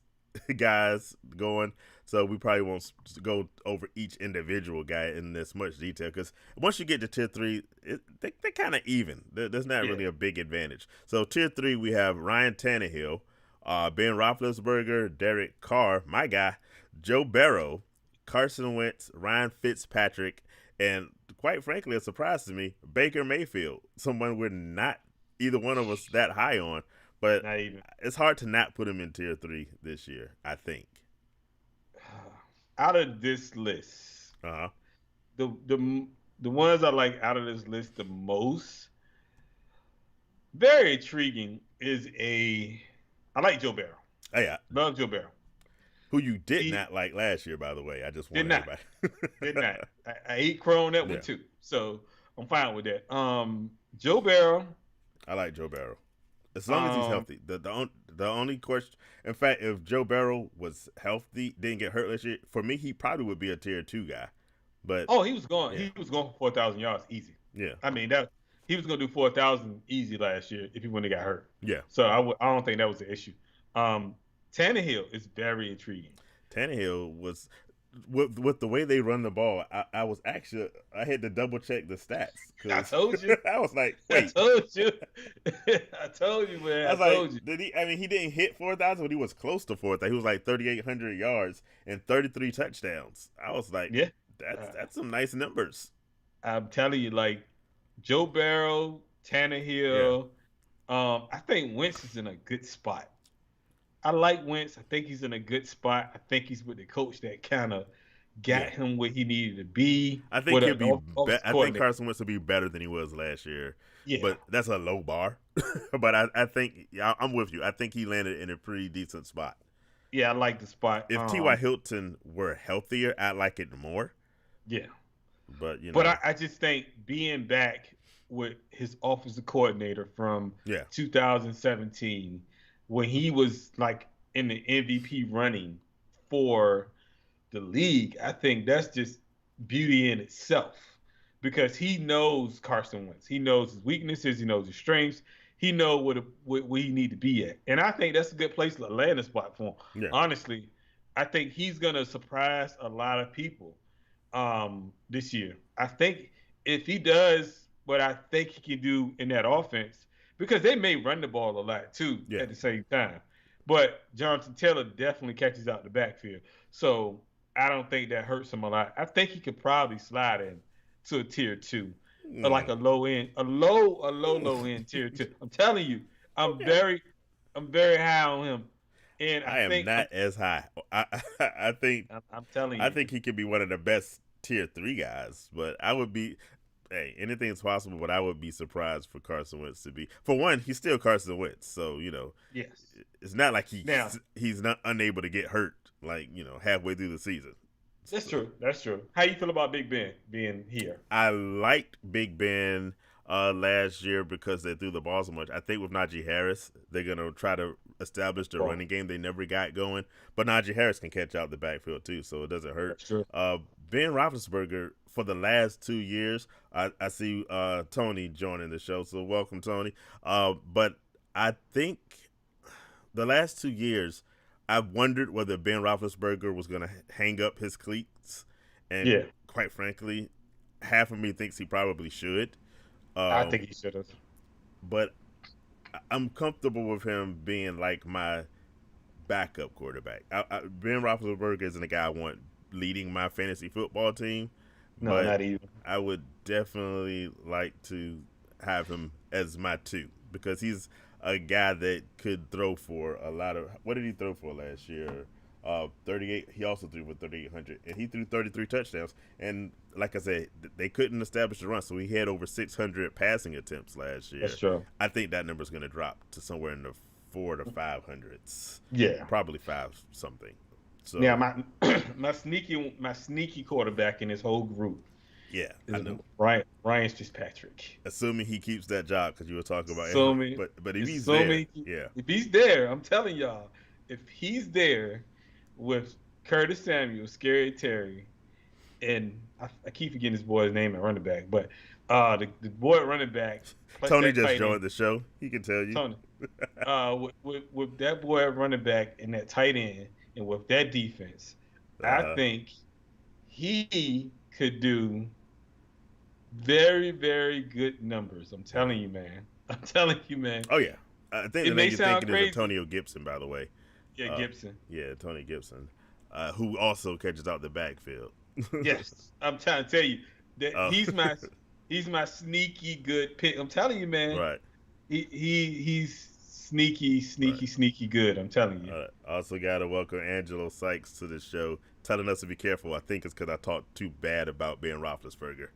guys going, so we probably won't go over each individual guy in this much detail, because once you get to tier 3, they're kind of even. There's not really a big advantage. So tier 3, we have Ryan Tannehill, Ben Roethlisberger, Derek Carr, my guy, Joe Barrow, Carson Wentz, Ryan Fitzpatrick, and quite frankly, a surprise to me, Baker Mayfield, someone we're not either one of us that high on, but it's hard to not put him in tier 3 this year, I think. Out of this list, the ones I like out of this list the most, very intriguing, I like Joe Barrow. Oh, yeah. Love Joe Barrow. Who you did not like last year, by the way. I just want everybody. Did not. I ate crow on that one too, so I'm fine with that. Joe Barrow. I like Joe Barrow. As long as he's healthy. The only question, in fact, if Joe Barrow was healthy, didn't get hurt last year, for me, he probably would be a tier 2 guy. But he was going. Yeah. He was going for 4,000 yards easy. Yeah. I mean he was going to do 4,000 easy last year if he wouldn't have got hurt. Yeah. So I don't think that was the issue. Tannehill is very intriguing. Tannehill was with the way they run the ball. I was actually I had to double check the stats. I told you. I was like, wait. I told you. I told you, man. I told you. Did he? I mean, he didn't hit 4,000, but he was close to 4,000. He was like 3,800 yards and 33 touchdowns. I was like, that's some nice numbers. I'm telling you, like Joe Barrow, Yeah, Tannehill. I think Wentz is in a good spot. I like Wentz. I think he's in a good spot. I think he's with the coach that kind of got yeah. him where he needed to be I think with he'll an be. offensive I think coordinator. Carson Wentz will be better than he was last year, Yeah, but that's a low bar. But I think I'm with you. I think he landed in a pretty decent spot. yeah, I like the spot. If T.Y. Hilton were healthier, I'd like it more. Yeah, But you but know, I just think being back with his offensive coordinator from yeah, 2017, when he was like in the MVP running for the league, I think that's just beauty in itself because he knows Carson Wentz. He knows his weaknesses. He knows his strengths. He knows where he need to be at. And I think that's a good place to land a spot for him. yeah, Honestly, I think he's going to surprise a lot of people this year. I think if he does what I think he can do in that offense, because they may run the ball a lot too yeah. at the same time. But Jonathan Taylor definitely catches out the backfield. So I don't think that hurts him a lot. I think he could probably slide in to a tier two, or like Mm. a low end, low end tier two. I'm telling you, I'm Okay. very, I'm very high on him, and I I am think not as high. I think I'm telling I you, think he could be one of the best tier 3 guys. But I would be. Hey, anything's possible, but I would be surprised for Carson Wentz to be. For one, he's still Carson Wentz, so you know, yes. it's not like Now he's not unable to get hurt like halfway through the season. that's So true. That's true. How you feel about Big Ben being here? I liked Big Ben last year because they threw the ball so much. I think with Najee Harris, they're gonna try to establish the Oh, running game they never got going. But Najee Harris can catch out the backfield too, so it doesn't hurt. that's true. Ben Roethlisberger for the last 2 years, I see Tony joining the show, so welcome Tony. But I think the last 2 years, I've wondered whether Ben Roethlisberger was going to hang up his cleats, and Yeah, quite frankly, half of me thinks he probably should. I Um, think he should have. but I'm comfortable with him being like my backup quarterback. Ben Roethlisberger isn't a guy I want leading my fantasy football team, No, but not even. I would definitely like to have him as my two because he's a guy that could throw for a lot of. What did he throw for last year? 38. He also threw for 3,800, and he threw 33 touchdowns. And like I said, they couldn't establish the run, so he had over 600 passing attempts last year. That's true. I think that number's going to drop to somewhere in the 4 to 500s, Yeah. probably five something. Now So my my sneaky quarterback in this whole group yeah, I is know. Ryan Fitzpatrick. Assuming he keeps that job because you were talking about So Everett. many, But if he's so there, many. yeah, If he's there, I'm telling y'all, if he's there with Curtis Samuel, Scary Terry, and I keep forgetting this boy's name at running back, but the boy at running back plus Tony that just tight joined end, the show. He can tell you. Tony. With that boy at running back and that tight end, and with that defense, I Uh, think he could do very, very good numbers. I'm telling you, man. I'm telling you, man. oh yeah, I think the It name may you're sound thinking is crazy. Antonio Gibson, by the way. Yeah, Uh, Gibson. yeah, Tony Gibson, who also catches out the backfield. Yes, I'm trying to tell you that Oh, he's my sneaky good pick. I'm telling you, man. right, He's sneaky, right. sneaky good. I'm telling you. Also, got to welcome Angelo Sykes to the show, telling us to be careful. I think it's because I talked too bad about Ben Roethlisberger.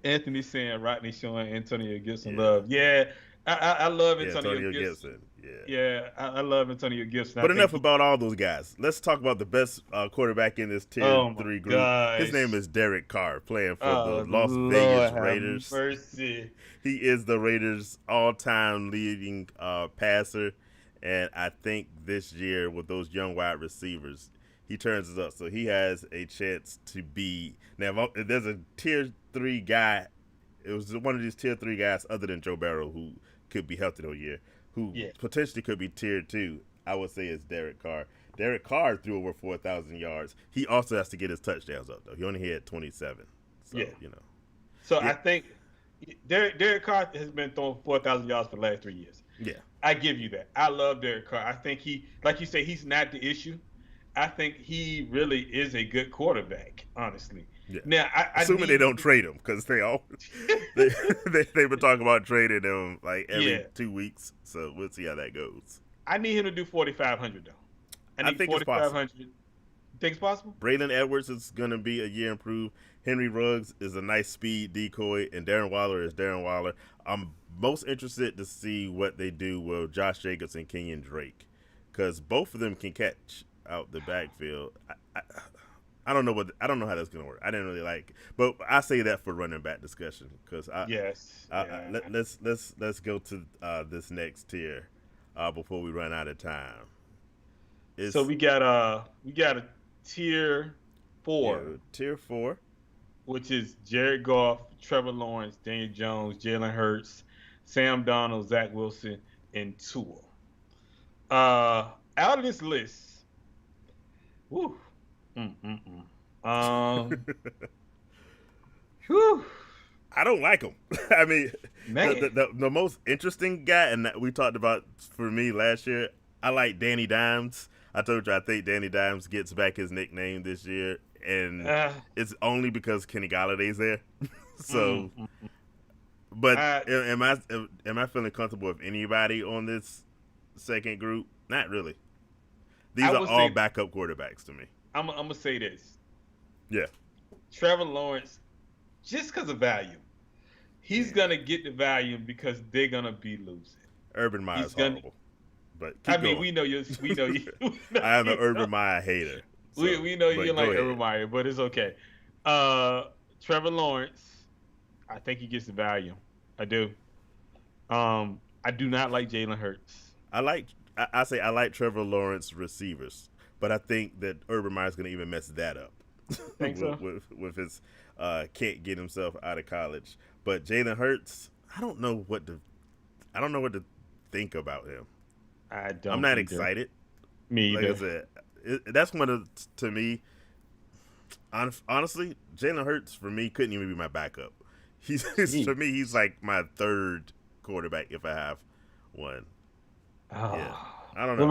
Anthony saying Rodney showing Antonio Gibson Yeah, love. Yeah, I love yeah, Antonio Antonio Gibson. Gibson. Yeah. Yeah, I love Antonio Gibson. I But think enough about all those guys. Let's talk about the best quarterback in this tier oh my 3 group. His name gosh. is Derek Carr, playing for the Oh Las Vegas Lord have Raiders. mercy. He is the Raiders' all-time leading passer, and I think this year with those young wide receivers, he turns it up. So he has a chance to be now. If there's a tier 3 guy, it was one of these tier 3 guys other than Joe Barrow who could be healthy all year, who Yeah. potentially could be tier 2. I would say it's Derek Carr. Derek Carr threw over 4,000 yards. He also has to get his touchdowns up though. He only had 27. So Yeah. you know, So yeah, I think Derek Carr has been throwing 4,000 yards for the last 3 years. yeah, I give you that. I love Derek Carr. I think he, like you say, he's not the issue. I think he really is a good quarterback, honestly. Yeah. Now, Assuming they don't trade him, because they've been talking about trading him like every yeah, 2 weeks. So we'll see how that goes. I need him to do 4,500 though. I I need think it's possible. 4,500. You think it's possible? Braylon Edwards is going to be a year improved. Henry Ruggs is a nice speed decoy, and Darren Waller is Darren Waller. I'm most interested to see what they do with Josh Jacobs and Kenyon Drake, because both of them can catch out the backfield. I don't know how that's going to work. I didn't really like it. But I say that for running back discussion, because let's go to this next tier before we run out of time. So we got a tier 4. Yeah, tier 4, which is Jared Goff, Trevor Lawrence, Daniel Jones, Jalen Hurts, Sam Darnold, Zach Wilson, and Tua. Out of this list, whew, whew. I don't like him. I mean, Man. the most interesting guy, and we talked about for me last year, I like Danny Dimes. I told you I think Danny Dimes gets back his nickname this year, and it's only because Kenny Galladay's there. So, but am I feeling comfortable with anybody on this second group? Not really. These are all backup quarterbacks to me. I'm gonna say this. Yeah. Trevor Lawrence, just because of value, he's gonna get the value because they're gonna be losing. Urban Meyer's horrible. But we know you. I am an Urban Meyer hater. So, we know you like Urban Meyer, but it's okay. Trevor Lawrence, I think he gets the value. I do. I do not like Jalen Hurts. I like Trevor Lawrence receivers, but I think that Urban Meyer's going to even mess that up. Think so? with his can't get himself out of college. But Jalen Hurts, I don't know what to think about him. I'm not excited. Me either. Like I said, that's one of, to me, honestly, Jalen Hurts for me couldn't even be my backup. For me, he's like my third quarterback if I have one. Oh. Yeah. I don't know.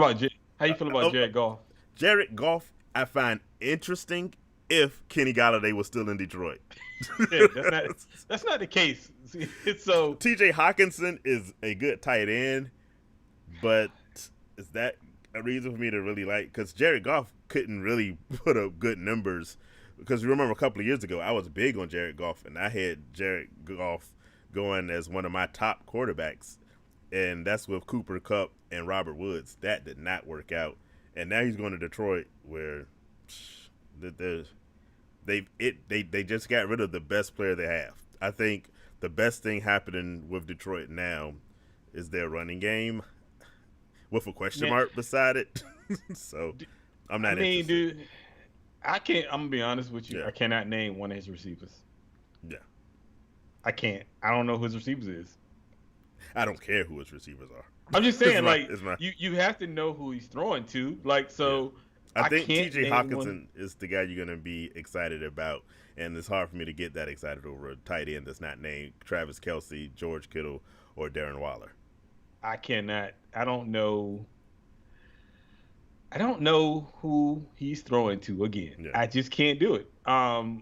How you feel about Jared Goff? Jared Goff, I find interesting if Kenny Galladay was still in Detroit. Yeah, that's not the case. So TJ Hawkinson is a good tight end, but is that a reason for me to really like? Because Jared Goff couldn't really put up good numbers. Because you remember a couple of years ago, I was big on Jared Goff, and I had Jared Goff going as one of my top quarterbacks, and that's with Cooper Kupp and Robert Woods. That did not work out, and now he's going to Detroit, where they just got rid of the best player they have. I think the best thing happening with Detroit now is their running game, with a question mark beside it. So I'm not interested. Dude, I'm gonna be honest with you. Yeah. I cannot name one of his receivers. Yeah. I can't. I don't know who his receivers is. I don't care who his receivers are. I'm just saying, you have to know who he's throwing to. Like, so yeah. I think TJ Hawkinson is the guy you're gonna be excited about, and it's hard for me to get that excited over a tight end that's not named Travis Kelce, George Kittle, or Darren Waller. I cannot. I don't know who he's throwing to again. Yeah. I just can't do it. I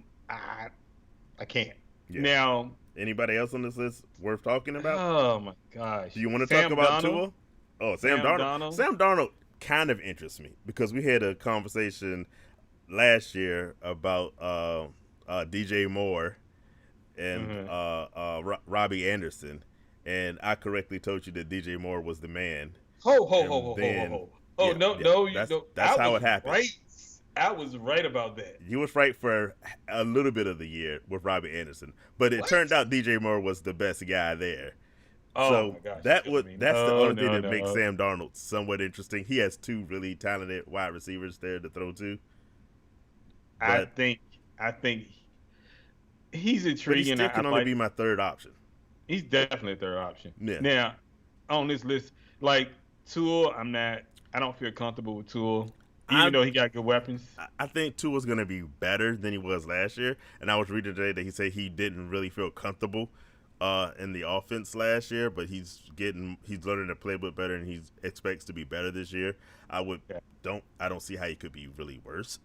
can't. Yeah. Now, anybody else on this list worth talking about? Oh my gosh. Do you want to talk about Tua? Oh, Sam Darnold. Sam Darnold kind of interests me because we had a conversation last year about DJ Moore and Robbie Anderson. And I correctly told you that DJ Moore was the man. Ho. Oh, no. That's how it happened. Right. I was right about that. You was right for a little bit of the year with Robbie Anderson. But it turned out DJ Moore was the best guy there. Oh, so my gosh. that's the only thing that makes Sam Darnold somewhat interesting. He has two really talented wide receivers there to throw to. But I think he's intriguing. But he still can only be my third option. He's definitely a third option. Yeah. Now, on this list, like Tua, I don't feel comfortable with Tua, even though he got good weapons. I think Tua's going to be better than he was last year. And I was reading today that he said he didn't really feel comfortable in the offense last year, but he's learning to play a bit better, and he expects to be better this year. Yeah. I don't see how he could be really worse.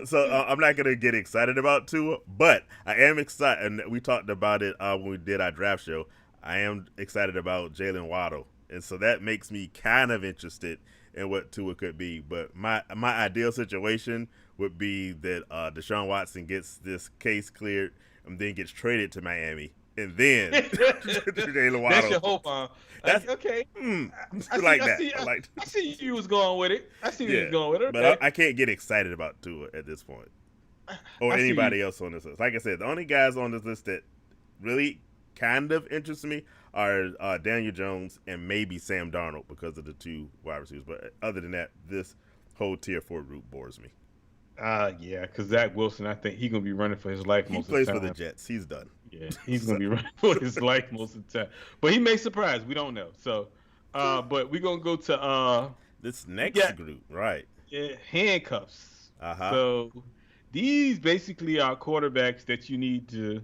So I'm not gonna get excited about Tua, but I am excited, and we talked about it when we did our draft show. I am excited about Jalen Waddle, and so that makes me kind of interested in what Tua could be. But my ideal situation would be that Deshaun Watson gets this case cleared and then gets traded to Miami, and then Jalen Waddle. That's your hope, That's okay. I like that. I see you was going with it. I see you was going with it. Okay. But I can't get excited about Tua at this point, or anybody else on this list. Like I said, the only guys on this list that really kind of interest me are Daniel Jones and maybe Sam Darnold because of the two wide receivers. But other than that, this whole tier 4 group bores me. Yeah, because Zach Wilson, I think he's gonna be running for his life most of the time. He plays for the Jets. He's done. Yeah, he's gonna be running for his life most of the time. But he may surprise. We don't know. So, but we're gonna go to this next group, right? Yeah, handcuffs. Uh-huh. So these basically are quarterbacks that you need to.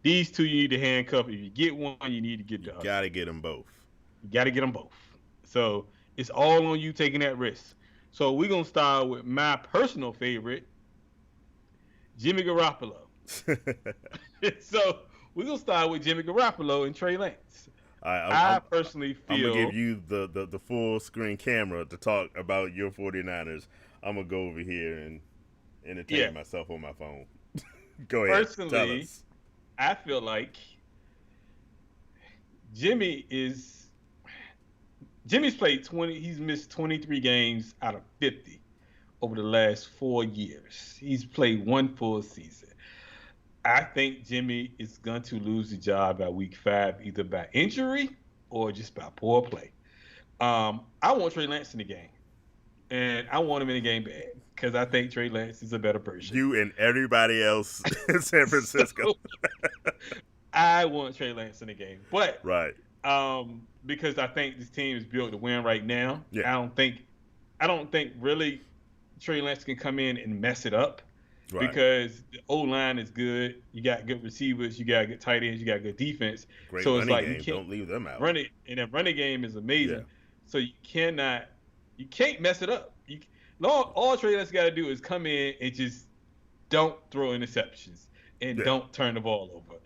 These two you need to handcuff. If you get one, you need to get the other. Gotta get them both. You gotta get them both. So it's all on you taking that risk. So we're going to start with my personal favorite, Jimmy Garoppolo. So we're going to start with Jimmy Garoppolo and Trey Lance. I personally feel... I'm going to give you the full screen camera to talk about your 49ers. I'm going to go over here and entertain myself on my phone. Go ahead. Personally, tell us. I feel like Jimmy's played 20. He's missed 23 games out of 50 over the last 4 years. He's played one full season. I think Jimmy is going to lose the job by week 5, either by injury or just by poor play. I want Trey Lance in the game, and I want him in the game bad because I think Trey Lance is a better person. You and everybody else in San Francisco. I want Trey Lance in the game, but right. Because I think this team is built to win right now. Yeah. I don't think really Trey Lance can come in and mess it up. Right. Because the O-line is good. You got good receivers. You got good tight ends. You got good defense. Great so it's like game. you can't Don't leave them out. run it, and that running game is amazing. Yeah. So you can't mess it up. All Trey Lance got to do is come in and just don't throw interceptions and don't turn the ball over.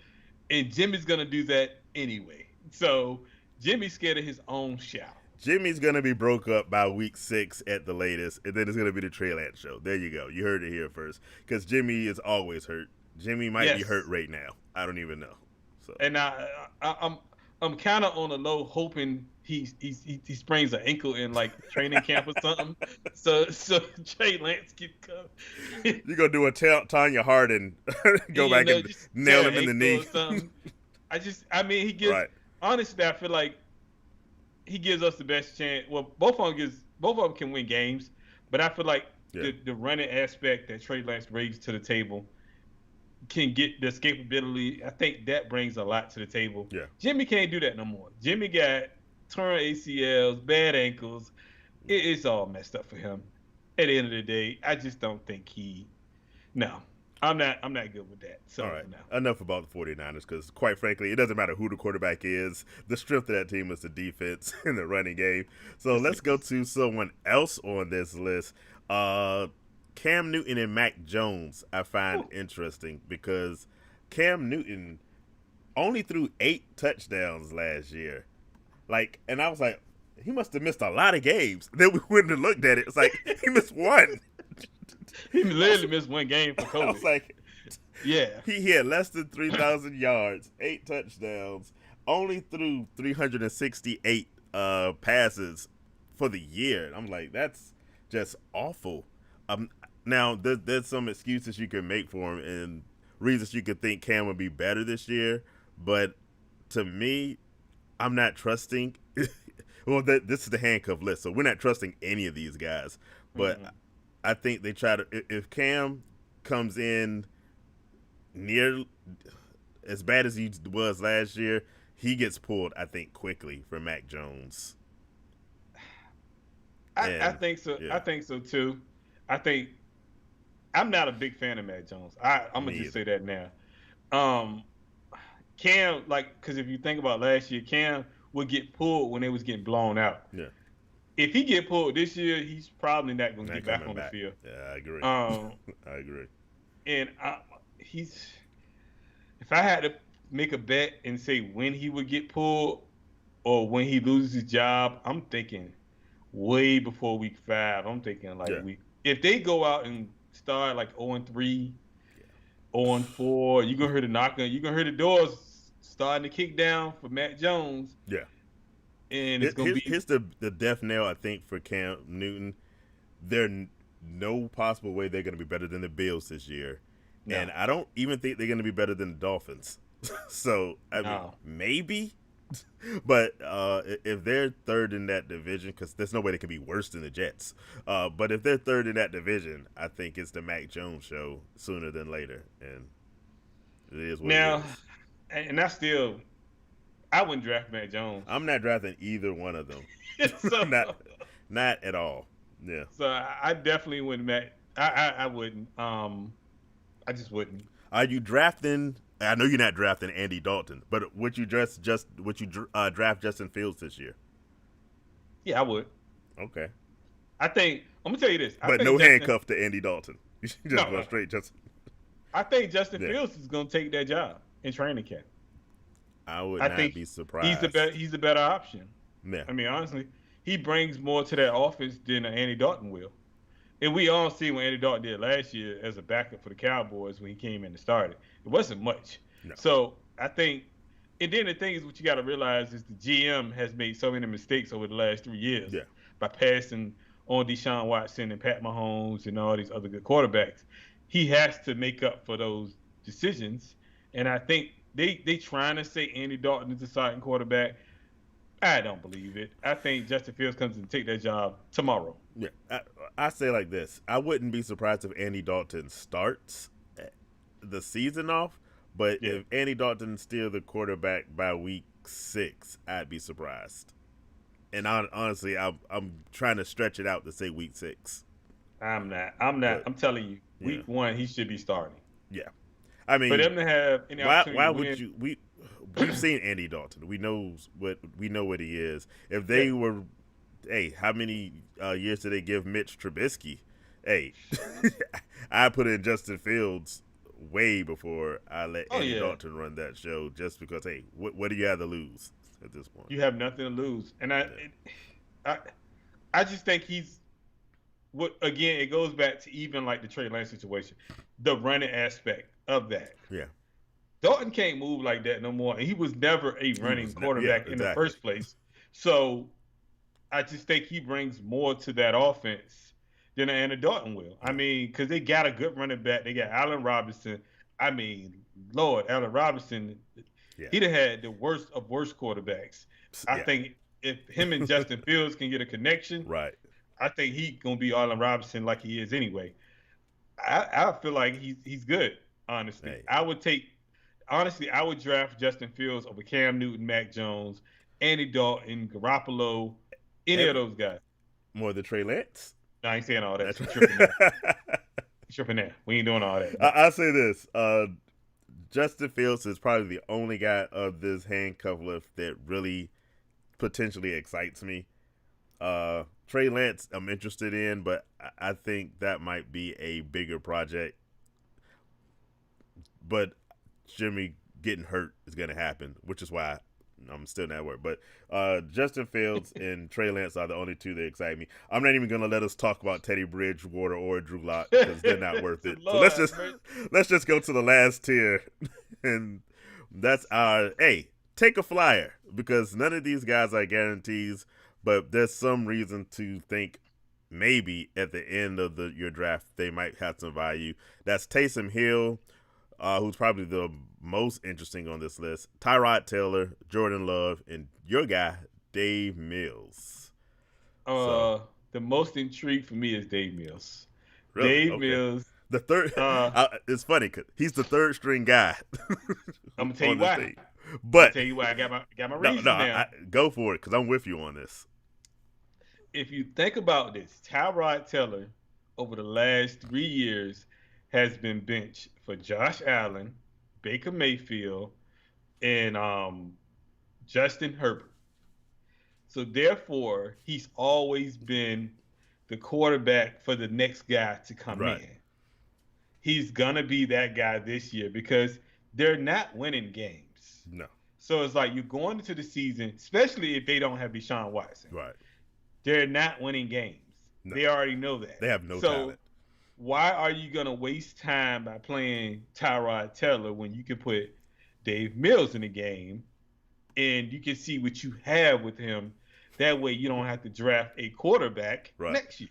And Jimmy's gonna do that anyway. So Jimmy's scared of his own shout. Jimmy's going to be broke up by week 6 at the latest, and then it's going to be the Trey Lance show. There you go. You heard it here first. Because Jimmy is always hurt. Jimmy might be hurt right now. I don't even know. So. And I'm kind of on the low hoping he sprains an ankle in like training camp or something. So Trey Lance can come. You're going to do a Tanya Hardin, go back and nail him in the knee. He gives, honestly, I feel like he gives us the best chance. Well, both of them can win games, but I feel like the running aspect that Trey Lance brings to the table can get the escapability. I think that brings a lot to the table. Yeah. Jimmy can't do that no more. Jimmy got torn ACLs, bad ankles. It's all messed up for him. At the end of the day, I just don't think I'm not good with that. So, all right. No. Enough about the 49ers because, quite frankly, it doesn't matter who the quarterback is. The strength of that team is the defense and the running game. So let's go to someone else on this list. Cam Newton and Mac Jones I find interesting because Cam Newton only threw 8 touchdowns last year. And I was like, he must have missed a lot of games. Then we went and looked at it. It's like, he missed one. He literally missed one game for COVID. I was like, yeah. He had less than 3,000 yards, 8 touchdowns, only threw 368 passes for the year. I'm like, that's just awful. Now, there's some excuses you can make for him and reasons you could think Cam would be better this year. But to me, I'm not trusting. Well, this is the handcuff list, so we're not trusting any of these guys. But I think they try to. If Cam comes in near as bad as he was last year, he gets pulled, I think, quickly for Mac Jones. I think so. Yeah. I think so too. I think I'm not a big fan of Mac Jones. I'm gonna just say that now. Cam, like, because if you think about last year, Cam would get pulled when they was getting blown out. Yeah. If he get pulled this year, he's probably not going to Not get back coming on the back. field. Yeah, I agree. Um, I agree. and he's if I had to make a bet and say when he would get pulled or when he loses his job, I'm thinking way before week 5. I'm thinking like Yeah. if they go out and start like 0-3, 0-4, you're gonna hear the knocking, you're gonna hear the doors starting to kick down for Matt Jones. Yeah. And it's gonna be here's the death nail, I think, for Cam Newton. There's no possible way they're gonna be better than the Bills this year. No. And I don't even think they're gonna be better than the Dolphins. So I mean, maybe. But if they're third in that division, because there's no way they can be worse than the Jets. But if they're third in that division, I think it's the Mac Jones show sooner than later, and it is what it is. And I still, I wouldn't draft Mac Jones. I'm not drafting either one of them. So, not at all. Yeah. So I definitely wouldn't. I wouldn't. I just wouldn't. Are you drafting? I know you're not drafting Andy Dalton, but would you draft Justin Fields this year? Yeah, I would. Okay. I think I'm gonna tell you this. But no handcuff to Andy Dalton. You should just go straight Justin. I think Justin Fields is gonna take that job in training camp. I would not be surprised. He's the better option. Yeah. I mean, honestly, he brings more to that offense than Andy Dalton will. And we all see what Andy Dalton did last year as a backup for the Cowboys when he came in and started. It wasn't much. No. So I think, and then the thing is, what you got to realize is the GM has made so many mistakes over the last 3 years by passing on Deshaun Watson and Pat Mahomes and all these other good quarterbacks. He has to make up for those decisions. And I think they trying to say Andy Dalton is the starting quarterback. I don't believe it. I think Justin Fields comes and take that job tomorrow. Yeah, I say like this. I wouldn't be surprised if Andy Dalton starts the season off, but if Andy Dalton's still the quarterback by week 6, I'd be surprised. And honestly, I'm trying to stretch it out to say week 6. I'm not. But, I'm telling you, week 1 he should be starting. Yeah, I mean, for them to have any opportunity why would you? We've seen Andy Dalton. We know what he is. If they were, how many years did they give Mitch Trubisky? Hey, I put in Justin Fields way before I let Andy Dalton run that show, just because. Hey, what do you have to lose at this point? You have nothing to lose, and I just think he's. Again, it goes back to even like the Trey Lance situation, the running aspect of that. Yeah. Dalton can't move like that no more. And he was never a running quarterback in the first place. So I just think he brings more to that offense than Andy Dalton will. I mean, because they got a good running back. They got Allen Robinson. I mean, Lord, Allen Robinson, he'd have had the worst of worst quarterbacks. I think if him and Justin Fields can get a connection, right, I think he's going to be Allen Robinson like he is anyway. I feel like he's good, honestly. Hey. I would draft Justin Fields over Cam Newton, Mac Jones, Andy Dalton, Garoppolo, any of those guys. More than Trey Lance? No, I ain't saying all that. Tripping there. We ain't doing all that. I'll say this. Justin Fields is probably the only guy of this handcuff list that really potentially excites me. Trey Lance I'm interested in, but I think that might be a bigger project. But Jimmy getting hurt is going to happen, which is why I'm still not worried. But Justin Fields and Trey Lance are the only two that excite me. I'm not even going to let us talk about Teddy Bridgewater or Drew Lock because they're not worth it. So let's just go to the last tier, and that's our take a flyer, because none of these guys are guarantees, but there's some reason to think maybe at the end of your draft they might have some value. That's Taysom Hill, who's probably the most interesting on this list, Tyrod Taylor, Jordan Love, and your guy, Dave Mills. The most intrigued for me is Dave Mills. Really? Dave Mills. The third. It's funny because he's the third string guy. I'm gonna tell you why. But tell you why I got my reason now. Go for it because I'm with you on this. If you think about this, Tyrod Taylor over the last 3 years has been benched for Josh Allen, Baker Mayfield, and Justin Herbert. So therefore, he's always been the quarterback for the next guy to come Right. in. He's gonna be that guy this year because they're not winning games. No. So it's like you're going into the season, especially if they don't have Deshaun Watson. Right. They're not winning games. No. They already know that. They have no so talent. why are you gonna waste time by playing Tyrod Taylor when you can put Dave Mills in the game and you can see what you have with him? That way you don't have to draft a quarterback next year.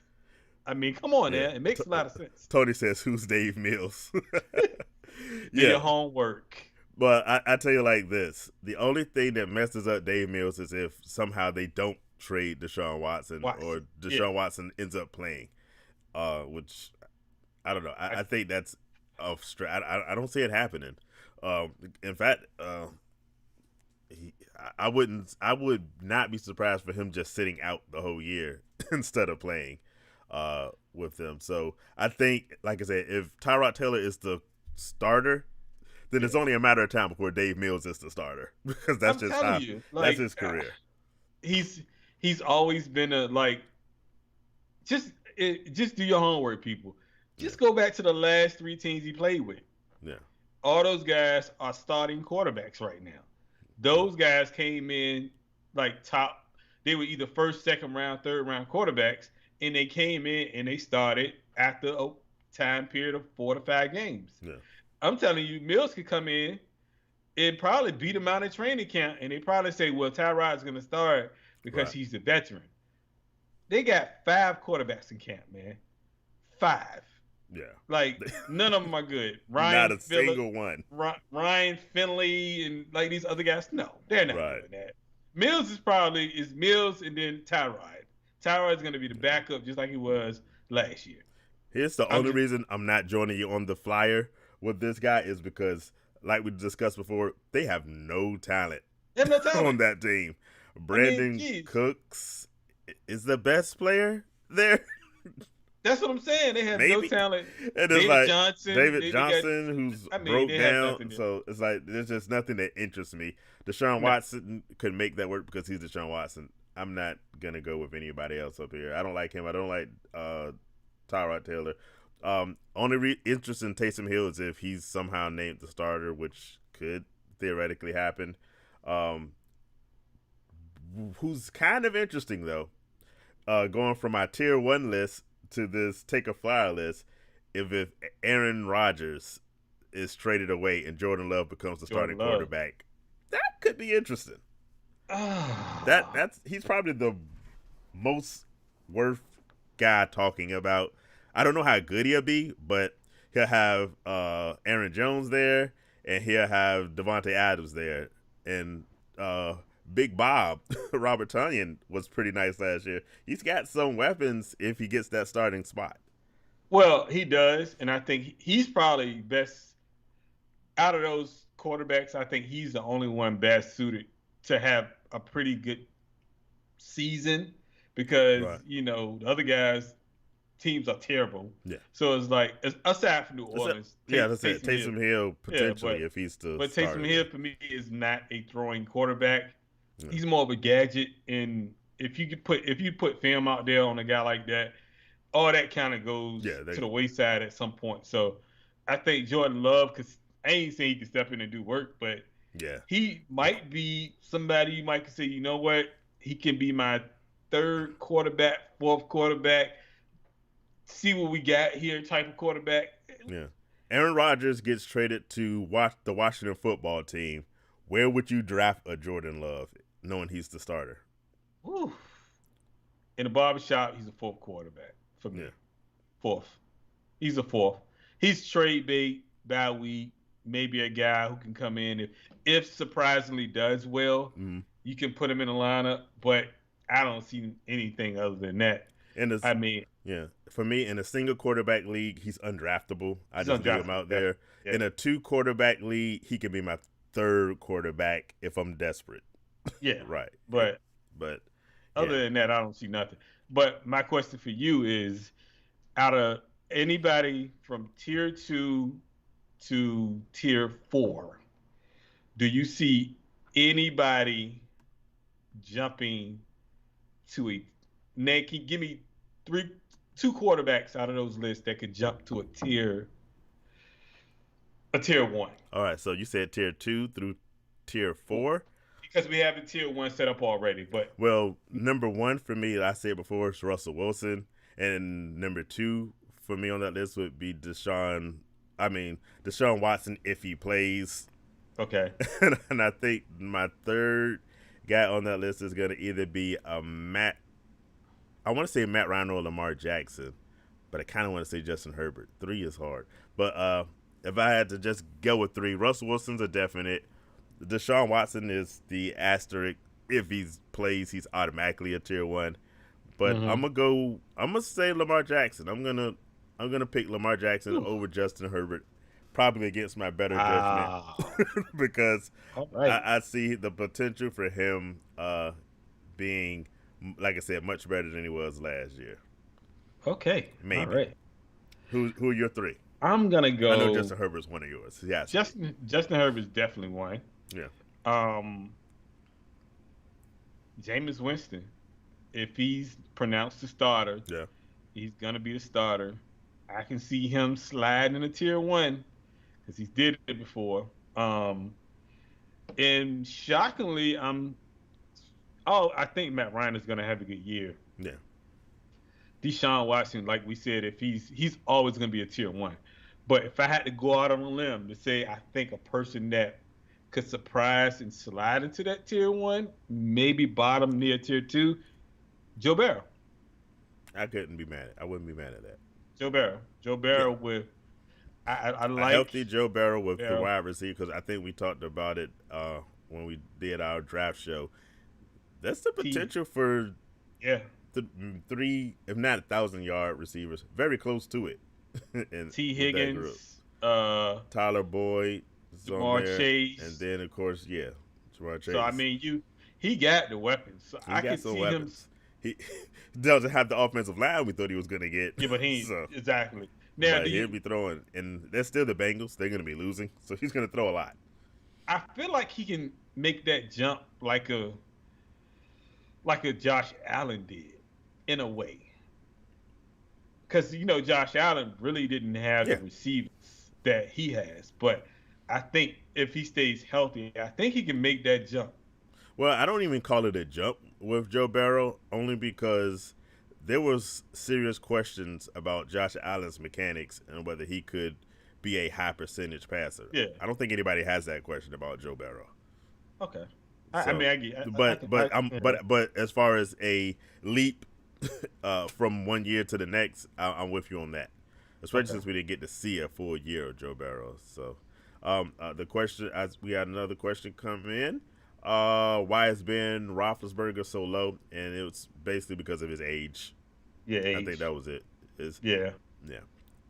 I mean, come on, man. It makes a lot of sense. Tony says, "Who's Dave Mills?" Do your homework. But I tell you like this: the only thing that messes up Dave Mills is if somehow they don't trade Deshaun Watson. Or Deshaun Watson ends up playing, which I don't know. I think that's I don't see it happening. In fact, I would not be surprised for him just sitting out the whole year instead of playing with them. So I think, like I said, if Tyrod Taylor is the starter, then it's only a matter of time before Dave Mills is the starter, because that's that's his career. He's always been just do your homework, people. Just go back to the last 3 teams he played with. Yeah. All those guys are starting quarterbacks right now. Those guys came in top. They were either first, second round, third round quarterbacks, and they came in and they started after a time period of 4 to 5 games. Yeah. I'm telling you, Mills could come in and probably beat him out in training camp, and they probably say, well, Tyrod's going to start because he's a veteran. They got 5 quarterbacks in camp, man. 5. Yeah. None of them are good. Not a single one. Ryan Finley and these other guys, no, they're not doing that. Mills is Mills and then Tyrod. Tyrod's going to be the backup just like he was last year. Here's the only reason I'm not joining you on the flyer with this guy is because, like we discussed before, they have no talent, on that team. Brandon Cooks is the best player there. That's what I'm saying. They have no talent. And David Johnson, who's broke down. So it's there's just nothing that interests me. Deshaun Watson could make that work because he's Deshaun Watson. I'm not gonna go with anybody else up here. I don't like him. I don't like Tyrod Taylor. Only interest in Taysom Hill is if he's somehow named the starter, which could theoretically happen. Who's kind of interesting though, going from my tier 1 list to this take a flyer list, if Aaron Rodgers is traded away and Jordan Love becomes the starting quarterback, that could be interesting. He's probably the most worth guy talking about. I don't know how good he'll be, but he'll have Aaron Jones there, and he'll have Devontae Adams there, and Big Bob Robert Tonyan was pretty nice last year. He's got some weapons if he gets that starting spot. Well, he does, and I think he's probably best out of those quarterbacks. I think he's the only one best suited to have a pretty good season because the other guys' teams are terrible. Yeah. So it's aside from New Orleans. That's it. Taysom Hill potentially if he's the But starter. Taysom Hill for me is not a throwing quarterback. Yeah. He's more of a gadget, and if you put film out there on a guy like that, all that kind of goes to the wayside at some point. So I think Jordan Love, because I ain't saying he can step in and do work, but he might be somebody you might say, you know what, he can be my 3rd quarterback, 4th quarterback. See what we got here type of quarterback. Yeah. Aaron Rodgers gets traded to the Washington football team. Where would you draft a Jordan Love, knowing he's the starter? Ooh. In a barbershop, he's a 4th quarterback for me. Yeah. 4th. He's a 4th. He's trade bait, bye week, maybe a guy who can come in if surprisingly does well. Mm-hmm. You can put him in the lineup, but I don't see anything other than that. For me, in a single quarterback league, he's undraftable. I just leave him out there. Yeah. In a 2 quarterback league, he can be my 3rd quarterback if I'm desperate. Yeah. Right. But other than that, I don't see nothing. But my question for you is, out of anybody from tier 2 to tier 4, Do you see anybody jumping to a Nate? Can you give me two quarterbacks out of those lists that could jump to a tier one? All right, so you said tier 2 through tier 4. Because we have a tier one set up already. But Well, number 1 for me, I said before, is Russell Wilson, and number 2 for me on that list would be Deshaun Watson if he plays. okay, And I think my third guy on that list is going to either be Matt. I want to say Matt Ryan or Lamar Jackson, but I kind of want to say Justin Herbert. 3 is hard. But if I had to just go with 3, Russell Wilson's a definite. Deshaun Watson is the asterisk. If he plays, he's automatically a tier 1. But I'm gonna say Lamar Jackson. I'm gonna pick Lamar Jackson over Justin Herbert, probably against my better judgment, because I see the potential for him being, like I said, much better than he was last year. Okay, maybe. All right. Who are your 3? I'm gonna go. I know Justin Herbert's one of yours. Yeah, Justin Herbert's definitely one. Yeah. Jameis Winston, if he's pronounced the starter, yeah, he's gonna be the starter. I can see him sliding in a tier 1 because he's did it before. And shockingly, I think Matt Ryan is gonna have a good year. Yeah. Deshaun Watson, like we said, if he's always gonna be a tier 1. But if I had to go out on a limb to say I think a person that could surprise and slide into that tier 1, maybe bottom near tier 2, Joe Barrow. I wouldn't be mad at that. Joe Barrow with I like a healthy Joe Barrow with the wide receiver, because I think we talked about it when we did our draft show. That's the potential for 3, if not 1,000-yard receivers, very close to it. T. Higgins, Tyler Boyd, Lamar Chase, and then of course, Jamar Chase. So I mean, he got the weapons. So I can see weapons. He doesn't have the offensive line we thought he was going to get. Yeah, but exactly. Now he'll be throwing, and they're still the Bengals. They're going to be losing, so he's going to throw a lot. I feel like he can make that jump like a Josh Allen did, in a way. Because Josh Allen really didn't have the receivers that he has, but I think if he stays healthy, I think he can make that jump. Well, I don't even call it a jump with Joe Barrow, only because there was serious questions about Josh Allen's mechanics and whether he could be a high percentage passer. Yeah. I don't think anybody has that question about Joe Barrow. Okay. I mean, I get. But as far as a leap from one year to the next, I'm with you on that. Especially since we didn't get to see a full year of Joe Barrow. So, the question, as we had another question come in. Why is Ben Roethlisberger so low? And it was basically because of his age. Yeah, age. I think that was it. Yeah.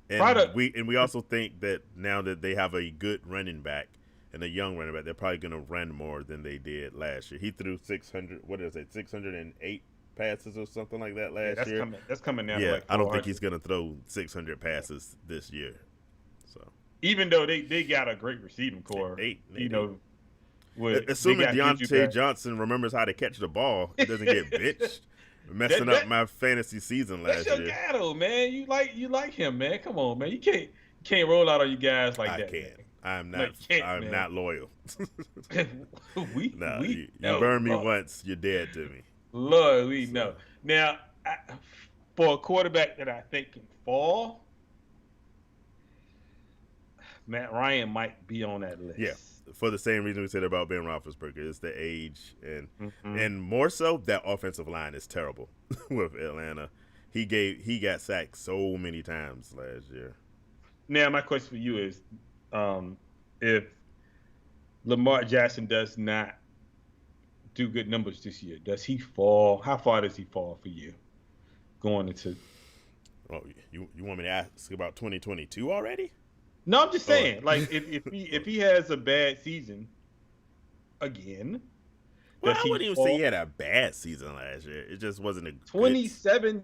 And we also think that now that they have a good running back and a young running back, they're probably going to run more than they did last year. He threw 608 passes or something like that last year. That's coming down. Yeah, like I don't think he's going to throw 600 passes this year. So even though they got a great receiving core, assuming Deontay Johnson remembers how to catch the ball, it doesn't get bitched. Messing up my fantasy season last year. That's your guy, though, man. You like him, man. Come on, man. You can't roll out on you guys like that. I can't. I'm not loyal. we burn me once, you're dead to me. Lord, we know. Now, for a quarterback that I think can fall, Matt Ryan might be on that list. Yeah. For the same reason we said about Ben Roethlisberger, it's the age and more so that offensive line is terrible with Atlanta. He got sacked so many times last year. Now my question for you is, if Lamar Jackson does not do good numbers this year, does he fall? How far does he fall for you going into? Oh, you want me to ask about 2022 already? No, I'm just saying, like, if he has a bad season again, well, I wouldn't even say he had a bad season last year. It just wasn't a 27.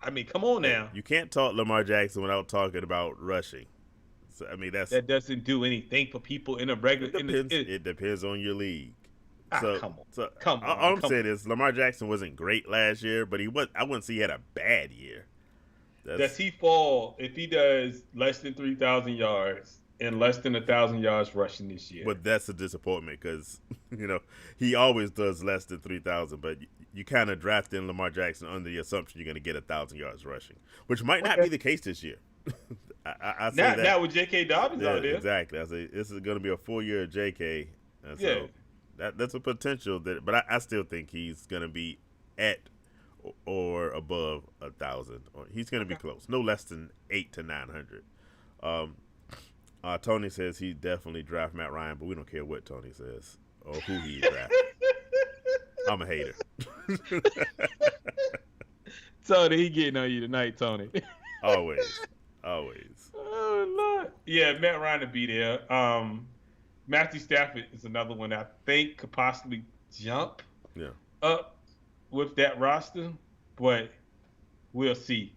I mean, come on now. You can't talk Lamar Jackson without talking about rushing. So, I mean, that's That doesn't do anything for people in a regular. it depends on your league. Come on, So come all on, I'm saying is Lamar Jackson wasn't great last year, but I wouldn't say he had a bad year. Does he fall if he does less than 3,000 yards and less than 1,000 yards rushing this year? But that's a disappointment because he always does less than 3,000. But you kind of draft in Lamar Jackson under the assumption you're going to get 1,000 yards rushing, which might not be the case this year. I say that now with J.K. Dobbins out there, exactly. I say this is going to be a full year of J.K. And so that's a potential but I still think he's going to be at or above 1,000. He's going to be close, no less than 800 to 900. Tony says he definitely draft Matt Ryan, but we don't care what Tony says or who he drafts. I'm a hater. Tony, he getting on you tonight, Tony. Always. Oh Lord. Yeah, Matt Ryan will be there. Matthew Stafford is another one I think could possibly jump up with that roster, but we'll see.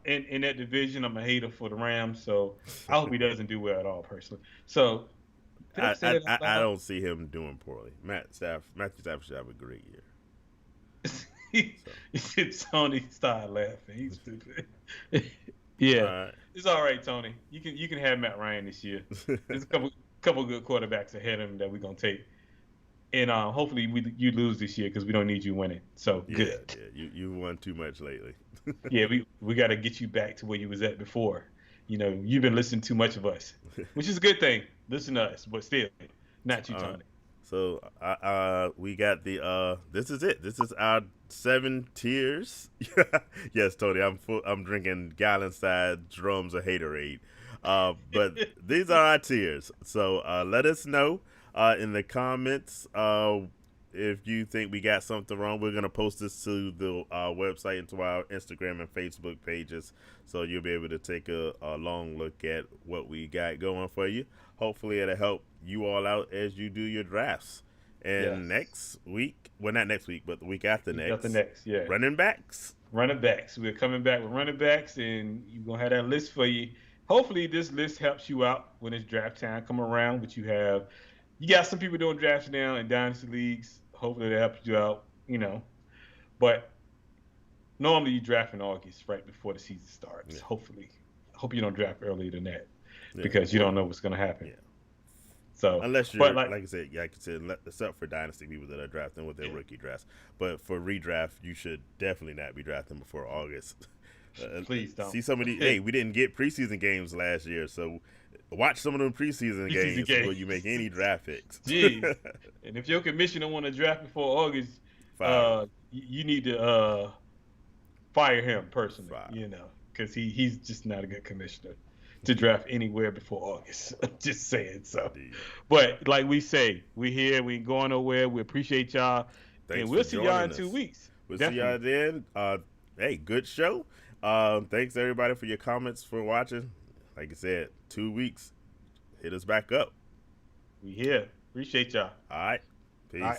In that division, I'm a hater for the Rams, so I hope he doesn't do well at all, personally. So I don't see him doing poorly. Matthew Stafford should have a great year. Tony started laughing. He's stupid. Yeah, it's all right, Tony. You can have Matt Ryan this year. There's a couple good quarterbacks ahead of him that we're gonna take. And hopefully you lose this year because we don't need you winning. So good. Yeah, you won too much lately. Yeah, we got to get you back to where you was at before. You've been listening too much of us, which is a good thing. Listen to us, but still, not you, Tony. So we got the this is it. This is our 7 tiers. Yes, Tony, I'm drinking gallon-sized drums of haterade. But these are our tiers. So let us know in the comments if you think we got something wrong. We're going to post this to the website and to our Instagram and Facebook pages, so you'll be able to take a long look at what we got going for you. Hopefully it'll help you all out as you do your drafts. And next week, well, not next week, but the week after next. Running backs. We're coming back with running backs, and you're going to have that list for you. Hopefully this list helps you out when it's draft time come around, but you got some people doing drafts now in dynasty leagues. Hopefully that helps you out, But normally you draft in August, right before the season starts. Yeah. Hope you don't draft earlier than that because you don't know what's going to happen. Yeah. So unless you're like I said, except for dynasty people that are drafting with their rookie drafts, but for redraft, you should definitely not be drafting before August. Please don't. See some of these. Hey, we didn't get preseason games last year, so watch some of them preseason games before you make any draft picks. Gee, and if your commissioner want to draft before August, you need to fire him personally. Because he's just not a good commissioner to draft anywhere before August. Just saying so. Indeed. But like we say, we're here. We ain't going nowhere. We appreciate y'all, and we'll see y'all in 2 weeks. We'll see y'all then. Hey, good show. Thanks everybody for your comments, for watching. Like I said, 2 weeks. Hit us back up. We here. Appreciate y'all. All right. Peace. All right.